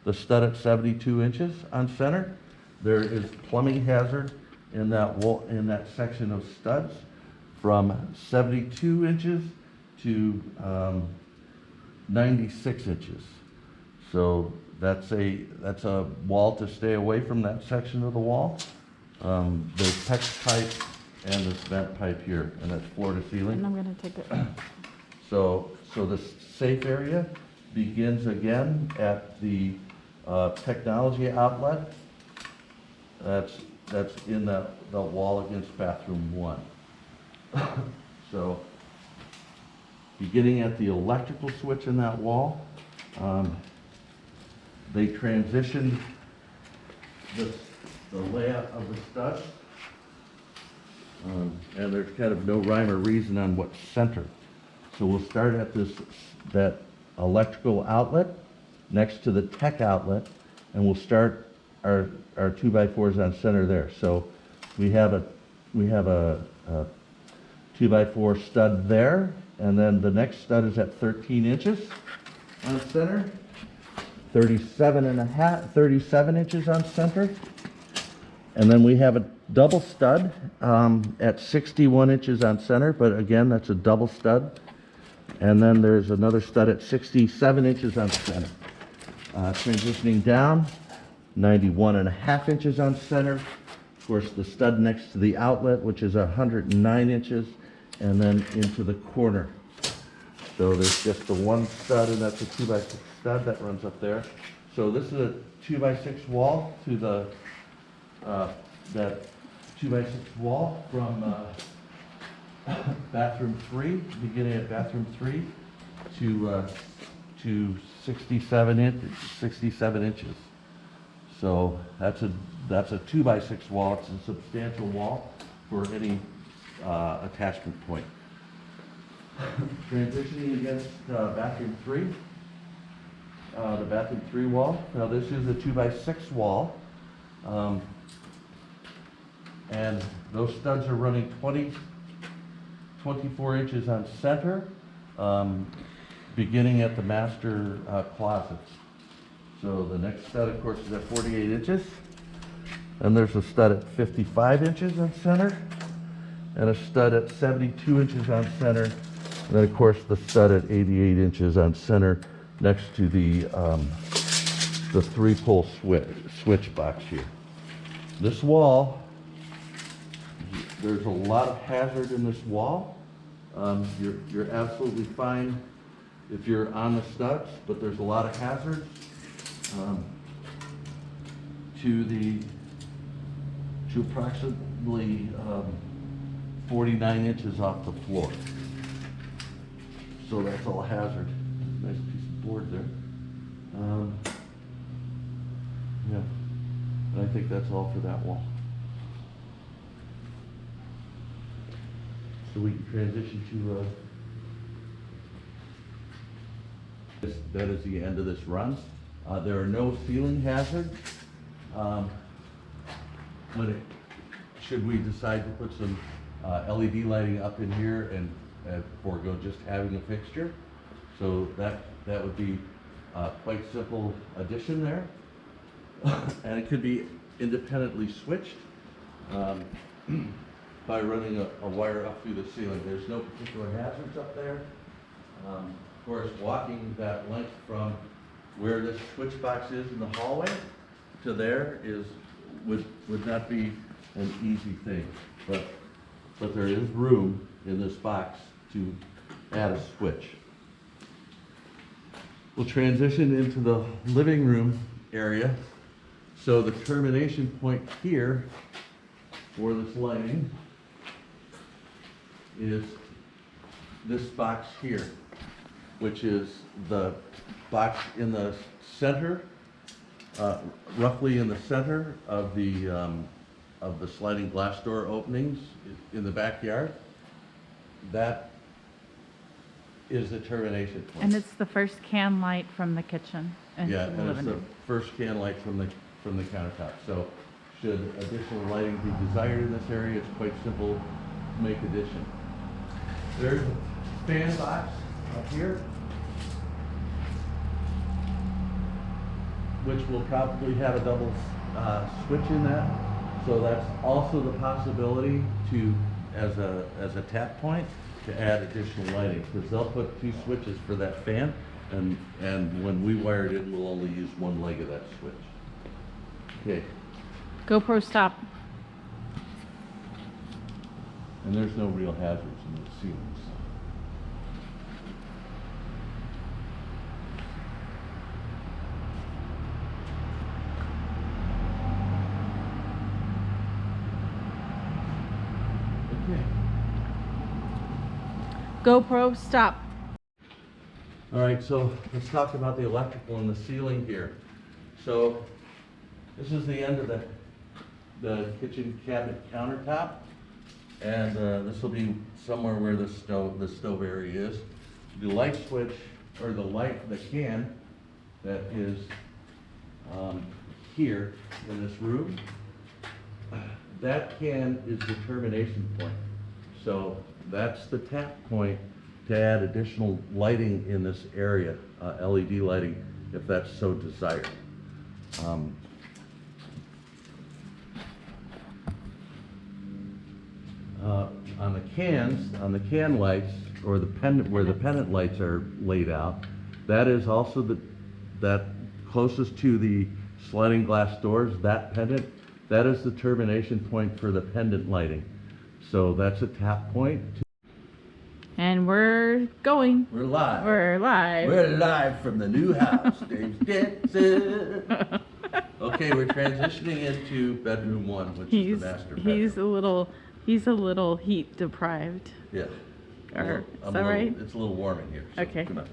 the stud at 72 inches on center, there is plumbing hazard in that wall, in that section of studs from 72 inches to 96 inches. So that's a wall to stay away from, that section of the wall. There's PEX pipe and this vent pipe here, and that's floor to ceiling. And I'm gonna take it. So the safe area begins again at the technology outlet. That's in the wall against bathroom 1. So beginning at the electrical switch in that wall, they transitioned the layout of the studs, and there's kind of no rhyme or reason on what center. So we'll start at that electrical outlet next to the tech outlet, and we'll start our 2x4s on center there. So we have a 2x4 stud there, and then the next stud is at 13 inches on center, 37 inches on center, and then we have a double stud at 61 inches on center, but again, that's a double stud. And then there's another stud at 67 inches on center. Transitioning down, 91.5 inches on center. Of course, the stud next to the outlet, which is 109 inches, and then into the corner. So there's just the one stud, and that's a 2x6 stud that runs up there. So this is a 2x6 wall to the that 2x6 wall from bathroom 3, beginning at bathroom 3 to 67 inches. So that's a 2x6 wall. It's a substantial wall for any attachment point. Transitioning against bathroom 3, the bathroom 3 wall. Now this is a 2x6 wall, and those studs are running 24 inches on center, beginning at the master closets. So the next stud, of course, is at 48 inches. And there's a stud at 55 inches on center, and a stud at 72 inches on center. And then, of course, the stud at 88 inches on center next to the 3-pole switch box here. This wall, there's a lot of hazard in this wall. You're absolutely fine if you're on the studs, but there's a lot of hazards to approximately 49 inches off the floor. So that's all hazard. Nice piece of board there. Yeah, and I think that's all for that wall. So we can transition to that is the end of this run. There are no ceiling hazards. Should we decide to put some LED lighting up in here and forego just having a fixture, so that would be quite simple addition there, and it could be independently switched by running a wire up through the ceiling. There's no particular hazards up there. Of course, walking that length from where this switch box is in the hallway to there would not be an easy thing, but there is room in this box to add a switch. We'll transition into the living room area. So the termination point here for this lighting is this box here, which is the box in the center, roughly in the center of the sliding glass door openings in the backyard. That is the termination point. And it's the first can light from the kitchen into Yeah, the and it's living the room. first can light from the countertop. So should additional lighting be desired in this area, it's quite simple to make addition. There's a fan box up here, which will probably have a double switch in that. So that's also the possibility to, as a tap point, to add additional lighting, because they'll put 2 switches for that fan, and when we wire it in, we'll only use one leg of that switch. Okay, GoPro stop. and there's no real hazards in the ceilings. Okay. GoPro stop. All right, so let's talk about the electrical in the ceiling here. So this is the end of the kitchen cabinet countertop, and this will be somewhere where the stove area is. The light switch, or the can that is here in this room, that can is the termination point. So that's the tap point to add additional lighting in this area, LED lighting, if that's so desired. On the can lights, or the pendant, where the pendant lights are laid out, that is also that closest to the sliding glass doors, that pendant, that is the termination point for the pendant lighting. So that's a tap point. And we're going. We're live. We're live. We're live from the new house, Dave's Dancing. Okay, we're transitioning into bedroom 1, which is the master bedroom. He's a little heat deprived. Yeah. Or, is that right? It's a little warm in here. So Okay. Come on.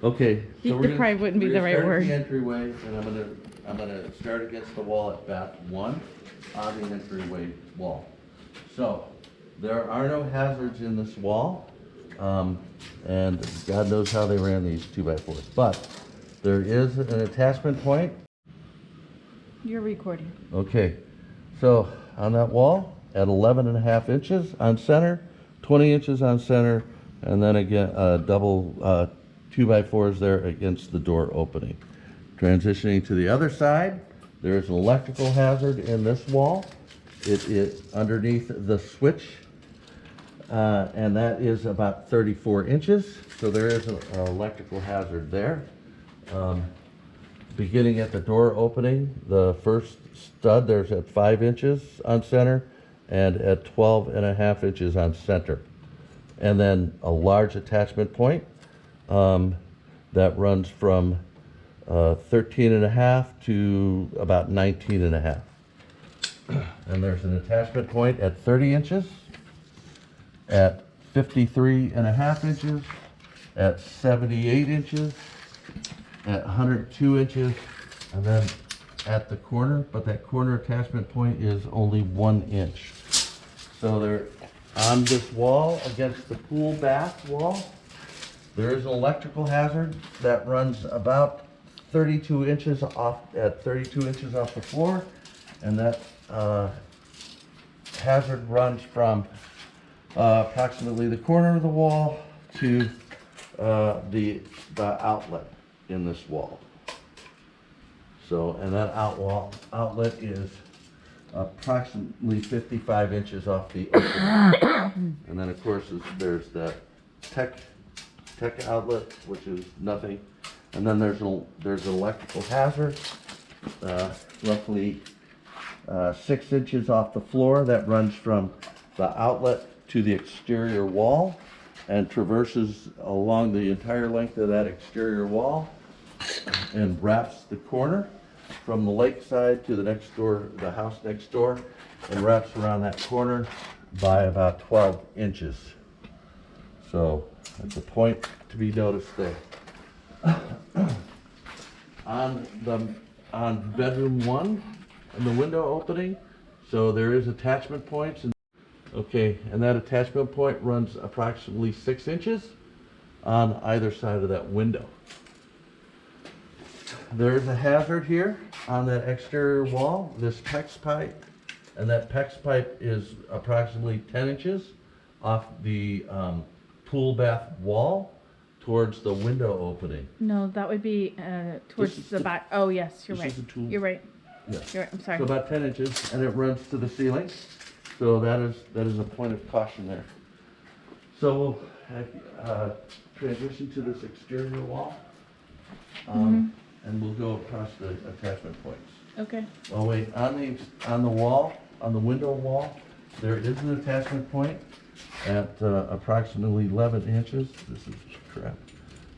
Okay. Heat deprived wouldn't be the right Start word. at the entryway, and I'm gonna start against the wall at bat 1 on the entryway wall. So there are no hazards in this wall, and God knows how they ran these 2x4s. But there is an attachment point. You're recording. Okay, so on that wall at 11.5 inches on center, 20 inches on center, and then again double 2x4s there against the door opening. Transitioning to the other side, there is an electrical hazard in this wall. It is underneath the switch, and that is about 34 inches. So there is an electrical hazard there. Beginning at the door opening, the first stud, there's at 5 inches on center and at 12.5 inches on center. And then a large attachment point that runs from 13.5 to about 19.5. And there's an attachment point at 30 inches, at 53.5 inches, at 78 inches, at 102 inches, and then at the corner, but that corner attachment point is only 1 inch. So there, on this wall against the pool bath wall, there is an electrical hazard that runs about 32 inches off, at 32 inches off the floor, and that hazard runs from approximately the corner of the wall to the outlet in this wall. So, and that outlet is approximately 55 inches off the opening. And then of course there's the tech outlet, which is nothing. And then there's an electrical hazard, roughly 6 inches off the floor, that runs from the outlet to the exterior wall and traverses along the entire length of that exterior wall and wraps the corner from the lake side to the next door, the house next door, and wraps around that corner by about 12 inches. So that's a point to be noticed there. On bedroom 1, and the window opening, so there is attachment points. Okay, and that attachment point runs approximately 6 inches on either side of that window. There's a hazard here on that exterior wall, this PEX pipe, and that PEX pipe is approximately 10 inches off the pool bath wall towards the window opening. No, that would be towards the back. Oh, yes, you're this right. is the tool. You're right. Yeah. You're right. I'm sorry. So about 10 inches, and it runs to the ceiling. So that is a point of caution there. So we'll transition to this exterior wall, and we'll go across the attachment points. Okay. Oh wait, on the wall, on the window wall, there is an attachment point at approximately 11 inches. This is crap.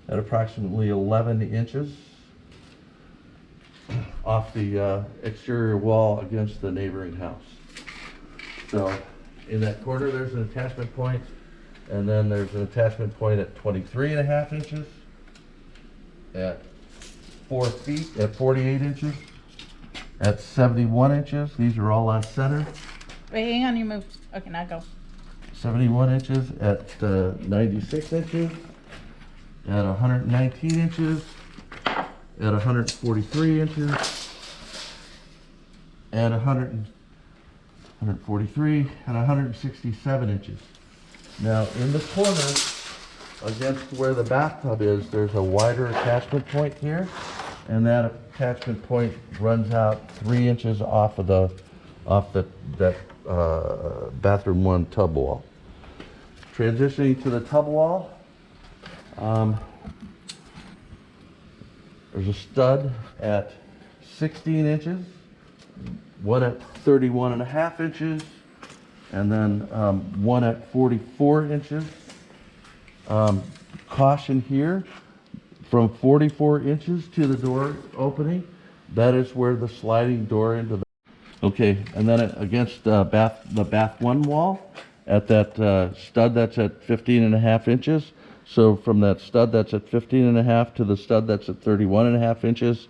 At approximately 11 inches off the exterior wall against the neighboring house. So in that corner, there's an attachment point, and then there's an attachment point at 23.5 inches, at 4 feet, at 48 inches, at 71 inches. These are all on center. Wait, hang on, you moved. Okay, now go. 71 inches, at 96 inches, at 119 inches, at 143 inches, at 143, and 167 inches. Now, in the corner, against where the bathtub is, there's a wider attachment point here, and that attachment point runs out 3 inches off that bathroom 1 tub wall. Transitioning to the tub wall, there's a stud at 16 inches, one at 31.5 inches, and then one at 44 inches. Caution here, from 44 inches to the door opening, that is where the sliding door into the... Okay, and then against the bath 1 wall, at that stud that's at 15.5 inches, so from that stud that's at 15.5 to the stud that's at 31.5 inches,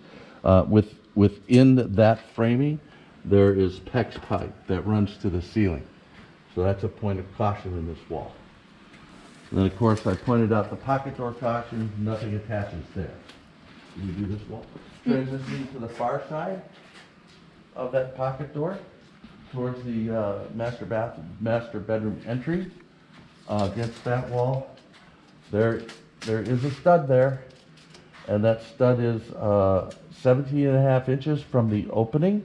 within that framing, there is PEX pipe that runs to the ceiling. So that's a point of caution in this wall. And then of course I pointed out the pocket door caution, nothing attaches there. We do this wall. Transitioning to the far side of that pocket door, towards the master bedroom entry, against that wall, there is a stud there, and that stud is 17.5 inches from the opening.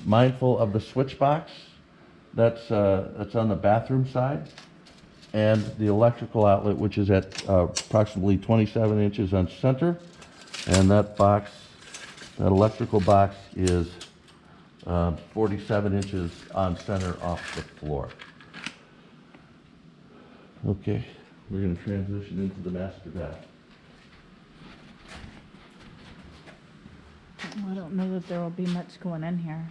Mindful of the switch box that's on the bathroom side, and the electrical outlet, which is at approximately 27 inches on center, and that electrical box is 47 inches on center off the floor. Okay, we're going to transition into the master bath. Well, I don't know that there will be much going in here.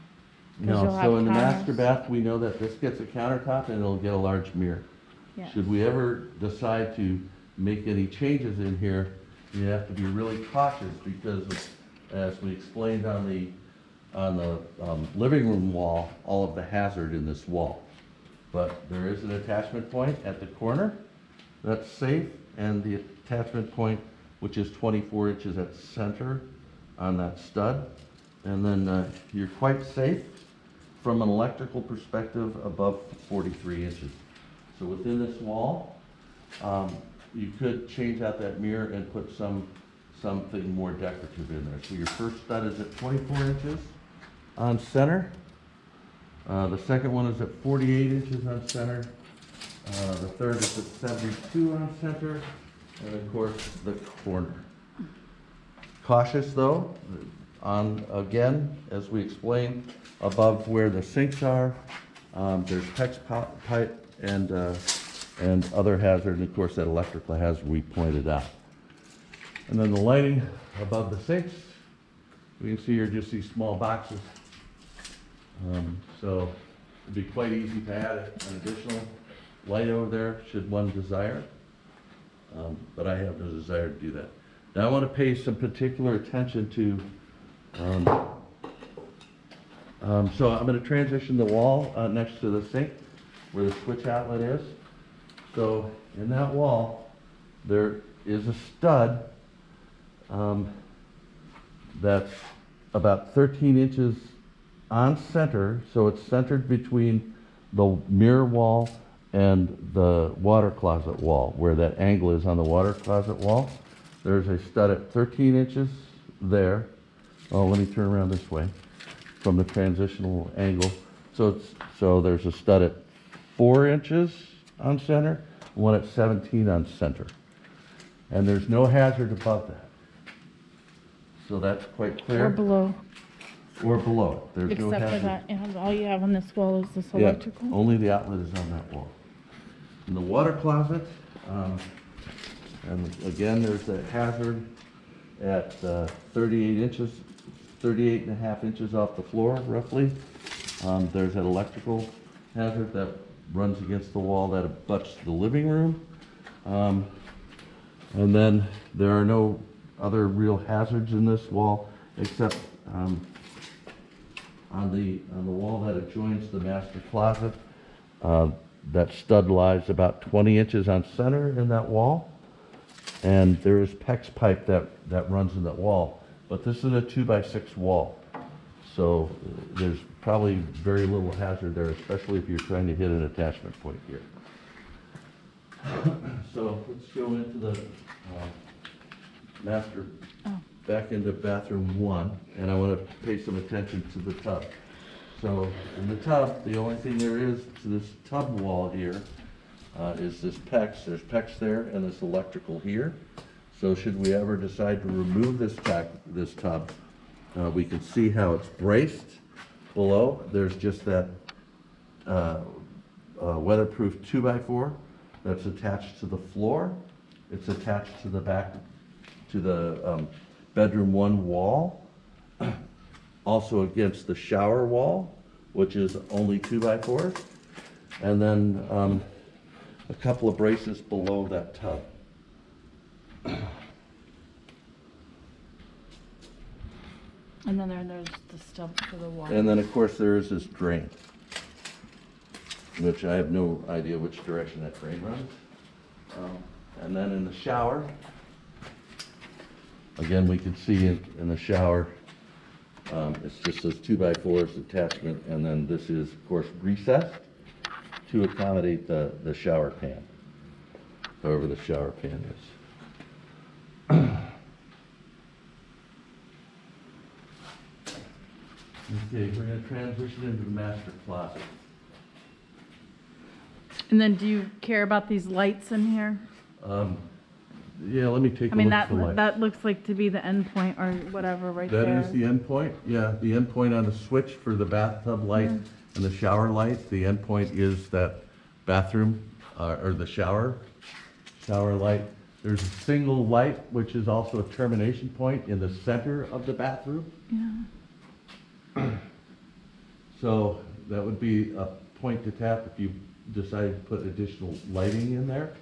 No, you'll so have in the master counters. bath, we know that this gets a countertop and it'll get a large mirror. Yeah. Should we ever decide to make any changes in here, you have to be really cautious, because as we explained on the living room wall, all of the hazard in this wall. But there is an attachment point at the corner that's safe, and the attachment point, which is 24 inches at center on that stud. And then you're quite safe from an electrical perspective above 43 inches. So within this wall, you could change out that mirror and put something more decorative in there. So your first stud is at 24 inches on center. The second one is at 48 inches on center. The third is at 72 on center. And of course, the corner. Cautious though, again, as we explained, above where the sinks are, there's PEX pipe and other hazard, and of course that electrical hazard we pointed out. And then the lighting above the sinks, we can see here just these small boxes. So it'd be quite easy to add an additional light over there should one desire. But I have no desire to do that. Now I want to pay some particular attention to, so I'm going to transition the wall next to the sink where the switch outlet is. So in that wall, there is a stud that's about 13 inches on center, so it's centered between the mirror wall and the water closet wall, where that angle is on the water closet wall. There's a stud at 13 inches there. Oh, let me turn around this way from the transitional angle. So there's a stud at 4 inches on center, one at 17 on center. And there's no hazard above that. So that's quite clear. Or below, Or below it. There's no except for hazard. that, and all you have on this wall is this Yeah, electrical. only the outlet is on that wall. In the water closet, and again, there's a hazard at 38 inches, 38 and a half inches off the floor, roughly. There's an electrical hazard that runs against the wall that abuts the living room. And then there are no other real hazards in this wall, except on the wall that adjoins the master closet. That stud lies about 20 inches on center in that wall. And there is PEX pipe that runs in that wall. But this is a 2x6 wall. So there's probably very little hazard there, especially if you're trying to hit an attachment point here. So let's go into the master, back into bathroom 1, and I want to pay some attention to the tub. So in the tub, the only thing there is to this tub wall here is this PEX. There's PEX there and this electrical here. So should we ever decide to remove this tub, we can see how it's braced below. There's just that weatherproof 2x4 that's attached to the floor. It's attached to the back, to the bedroom 1 wall. Also against the shower wall, which is only 2x4. And then a couple of braces below that tub. And then there's the stub for the water. And then, of course, there is this drain, which I have no idea which direction that drain runs. And then in the shower, again, we can see it in the shower. It's just those 2x4s attachment, and then this is, of course, recessed to accommodate the shower pan, however the shower pan is. Okay, we're going to transition into the master closet. And then do you care about these lights in here? Yeah, let me take I a mean, look at the light. that looks like to be the end point or whatever right there. That is the end point, yeah, the end point on the switch for the bathtub light and the shower light. The end point is that bathroom, or the shower light. There's a single light, which is also a termination point in the center of the bathroom. Yeah. So that would be a point to tap if you decided to put additional lighting in there.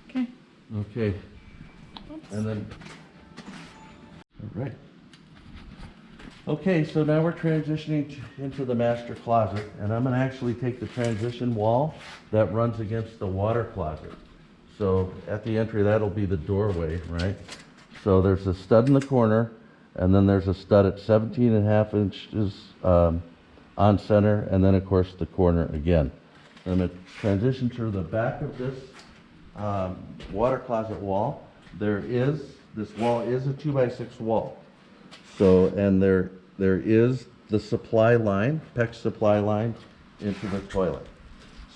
Okay. Okay, Oops. and then, all right. Okay, so now we're transitioning into the master closet, and I'm gonna actually take the transition wall that runs against the water closet. So at the entry, that'll be the doorway, right? So there's a stud in the corner, and then there's a stud at 17 and a half inches on center, and then of course the corner again. I'm gonna transition to the back of this water closet wall. This wall is a 2x6 wall. So, and there is the supply line, PEX supply line into the toilet.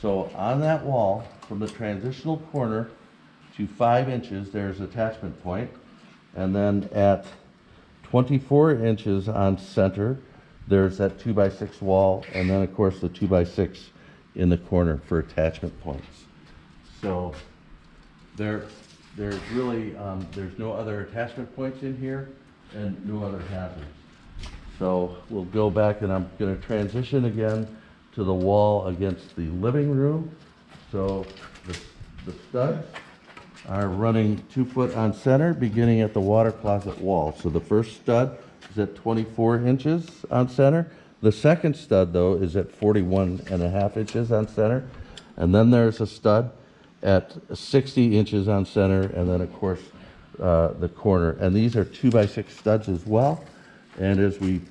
So on that wall, from the transitional corner to 5 inches, there's attachment point. And then at 24 inches on center, there's that 2x6 wall. And then of course the 2x6 in the corner for attachment points. So there there's really, there's no other attachment points in here and no other hazards. So we'll go back and I'm gonna transition again to the wall against the living room. So the studs are running 2 foot on center, beginning at the water closet wall. So the first stud is at 24 inches on center. The second stud, though, is at 41.5 inches on center. And then there's a stud at 60 inches on center, and then, of course, the corner. And these are 2x6 studs as well. And as we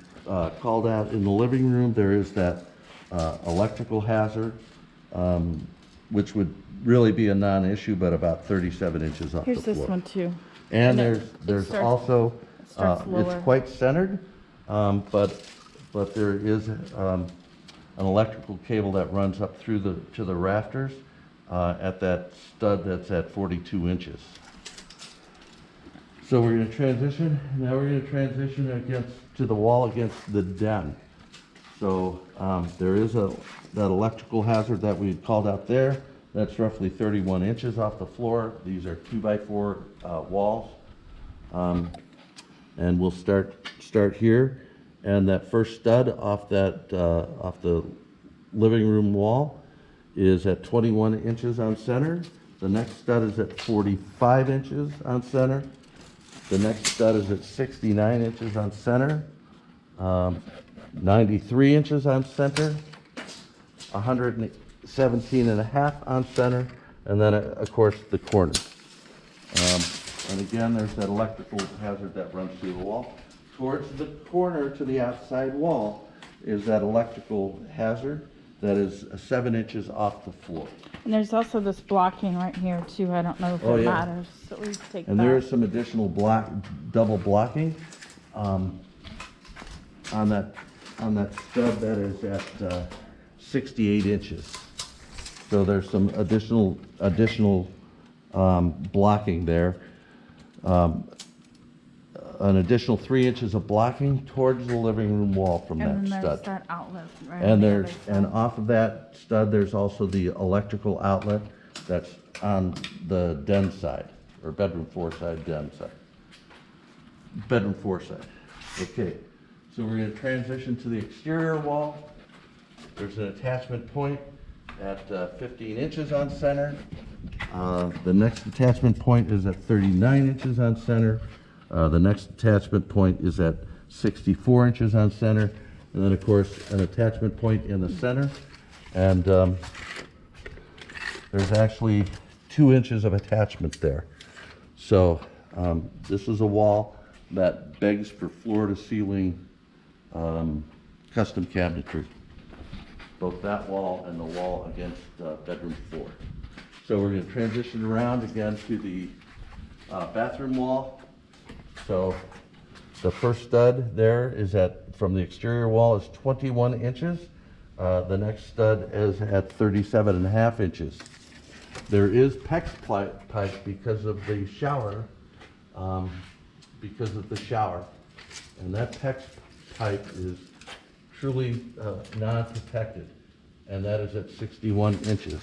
called out in the living room, there is that electrical hazard, which would really be a non-issue, but about 37 inches off the Here's floor. this one too. And it there's starts- also, starts lower. it's quite centered, but there is an electrical cable that runs up through to the rafters at that stud that's at 42 inches. So we're gonna transition, now we're gonna transition to the wall against the den. So there is that electrical hazard that we had called out there. That's roughly 31 inches off the floor. These are 2x4 walls. And we'll start here. And that first stud off the living room wall is at 21 inches on center. The next stud is at 45 inches on center. The next stud is at 69 inches on center. 93 inches on center. 117.5 on center, and then of course the corner. And again, there's that electrical hazard that runs through the wall. Towards the corner to the outside wall is that electrical hazard that is 7 inches off the floor. And there's also this blocking right here too. I don't know if Oh, it yeah. matters, so we take And that. there is some additional double blocking on that stud that is at 68 inches. So there's some additional blocking there. An additional 3 inches of blocking towards the living room wall from And that then there's stud. that outlet right And on the there's, other and side. off of that stud, there's also the electrical outlet that's on the den side, or bedroom 4 side, den side. Bedroom 4 side. Okay, so we're gonna transition to the exterior wall. There's an attachment point at 15 inches on center. The next attachment point is at 39 inches on center. The next attachment point is at 64 inches on center. And then, of course, an attachment point in the center. And there's actually 2 inches of attachment there. So this is a wall that begs for floor-to-ceiling custom cabinetry. Both that wall and the wall against bedroom 4. So we're going to transition around again to the bathroom wall. So the first stud there is from the exterior wall is 21 inches. The next stud is at 37.5 inches. There is PEX pipe because of the shower, and that PEX pipe is truly non-protected, and that is at 61 inches.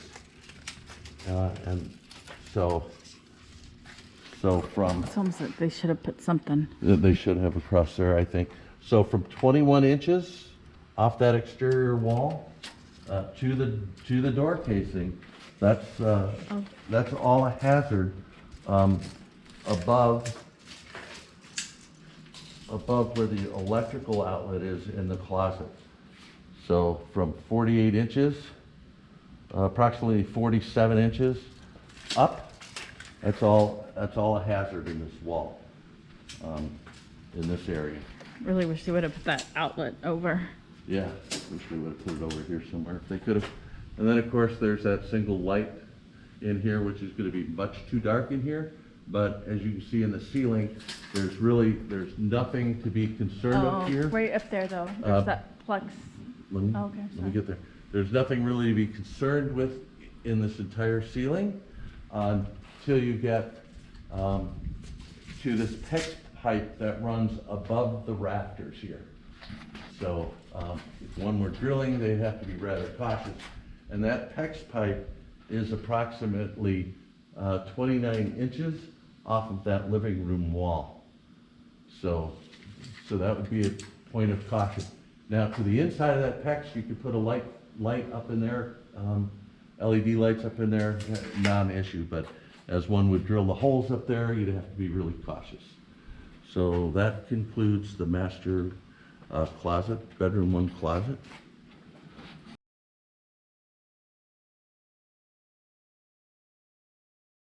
And so from, It's almost like they should have put something. they should have across there, I think. So from 21 inches off that exterior wall to the door casing, that's all a hazard above where the electrical outlet is in the closet. So from 48 inches, approximately 47 inches up, that's all a hazard in this wall, in this area. Really wish they would have put that outlet over. Yeah, wish we would have put it over here somewhere if they could have. And then, of course, there's that single light in here, which is going to be much too dark in here. But as you can see in the ceiling, there's nothing to be concerned of here. Right up there though. There's that plex. Let me, Oh, okay, let me sorry. get there. There's nothing really to be concerned with in this entire ceiling until you get to this PEX pipe that runs above the rafters here. So if one were drilling, they'd have to be rather cautious. And that PEX pipe is approximately 29 inches off of that living room wall. So that would be a point of caution. Now, to the inside of that PEX, you could put a light up in there, LED lights up in there, non-issue, but as one would drill the holes up there, you'd have to be really cautious. So that concludes the master closet, bedroom 1 closet.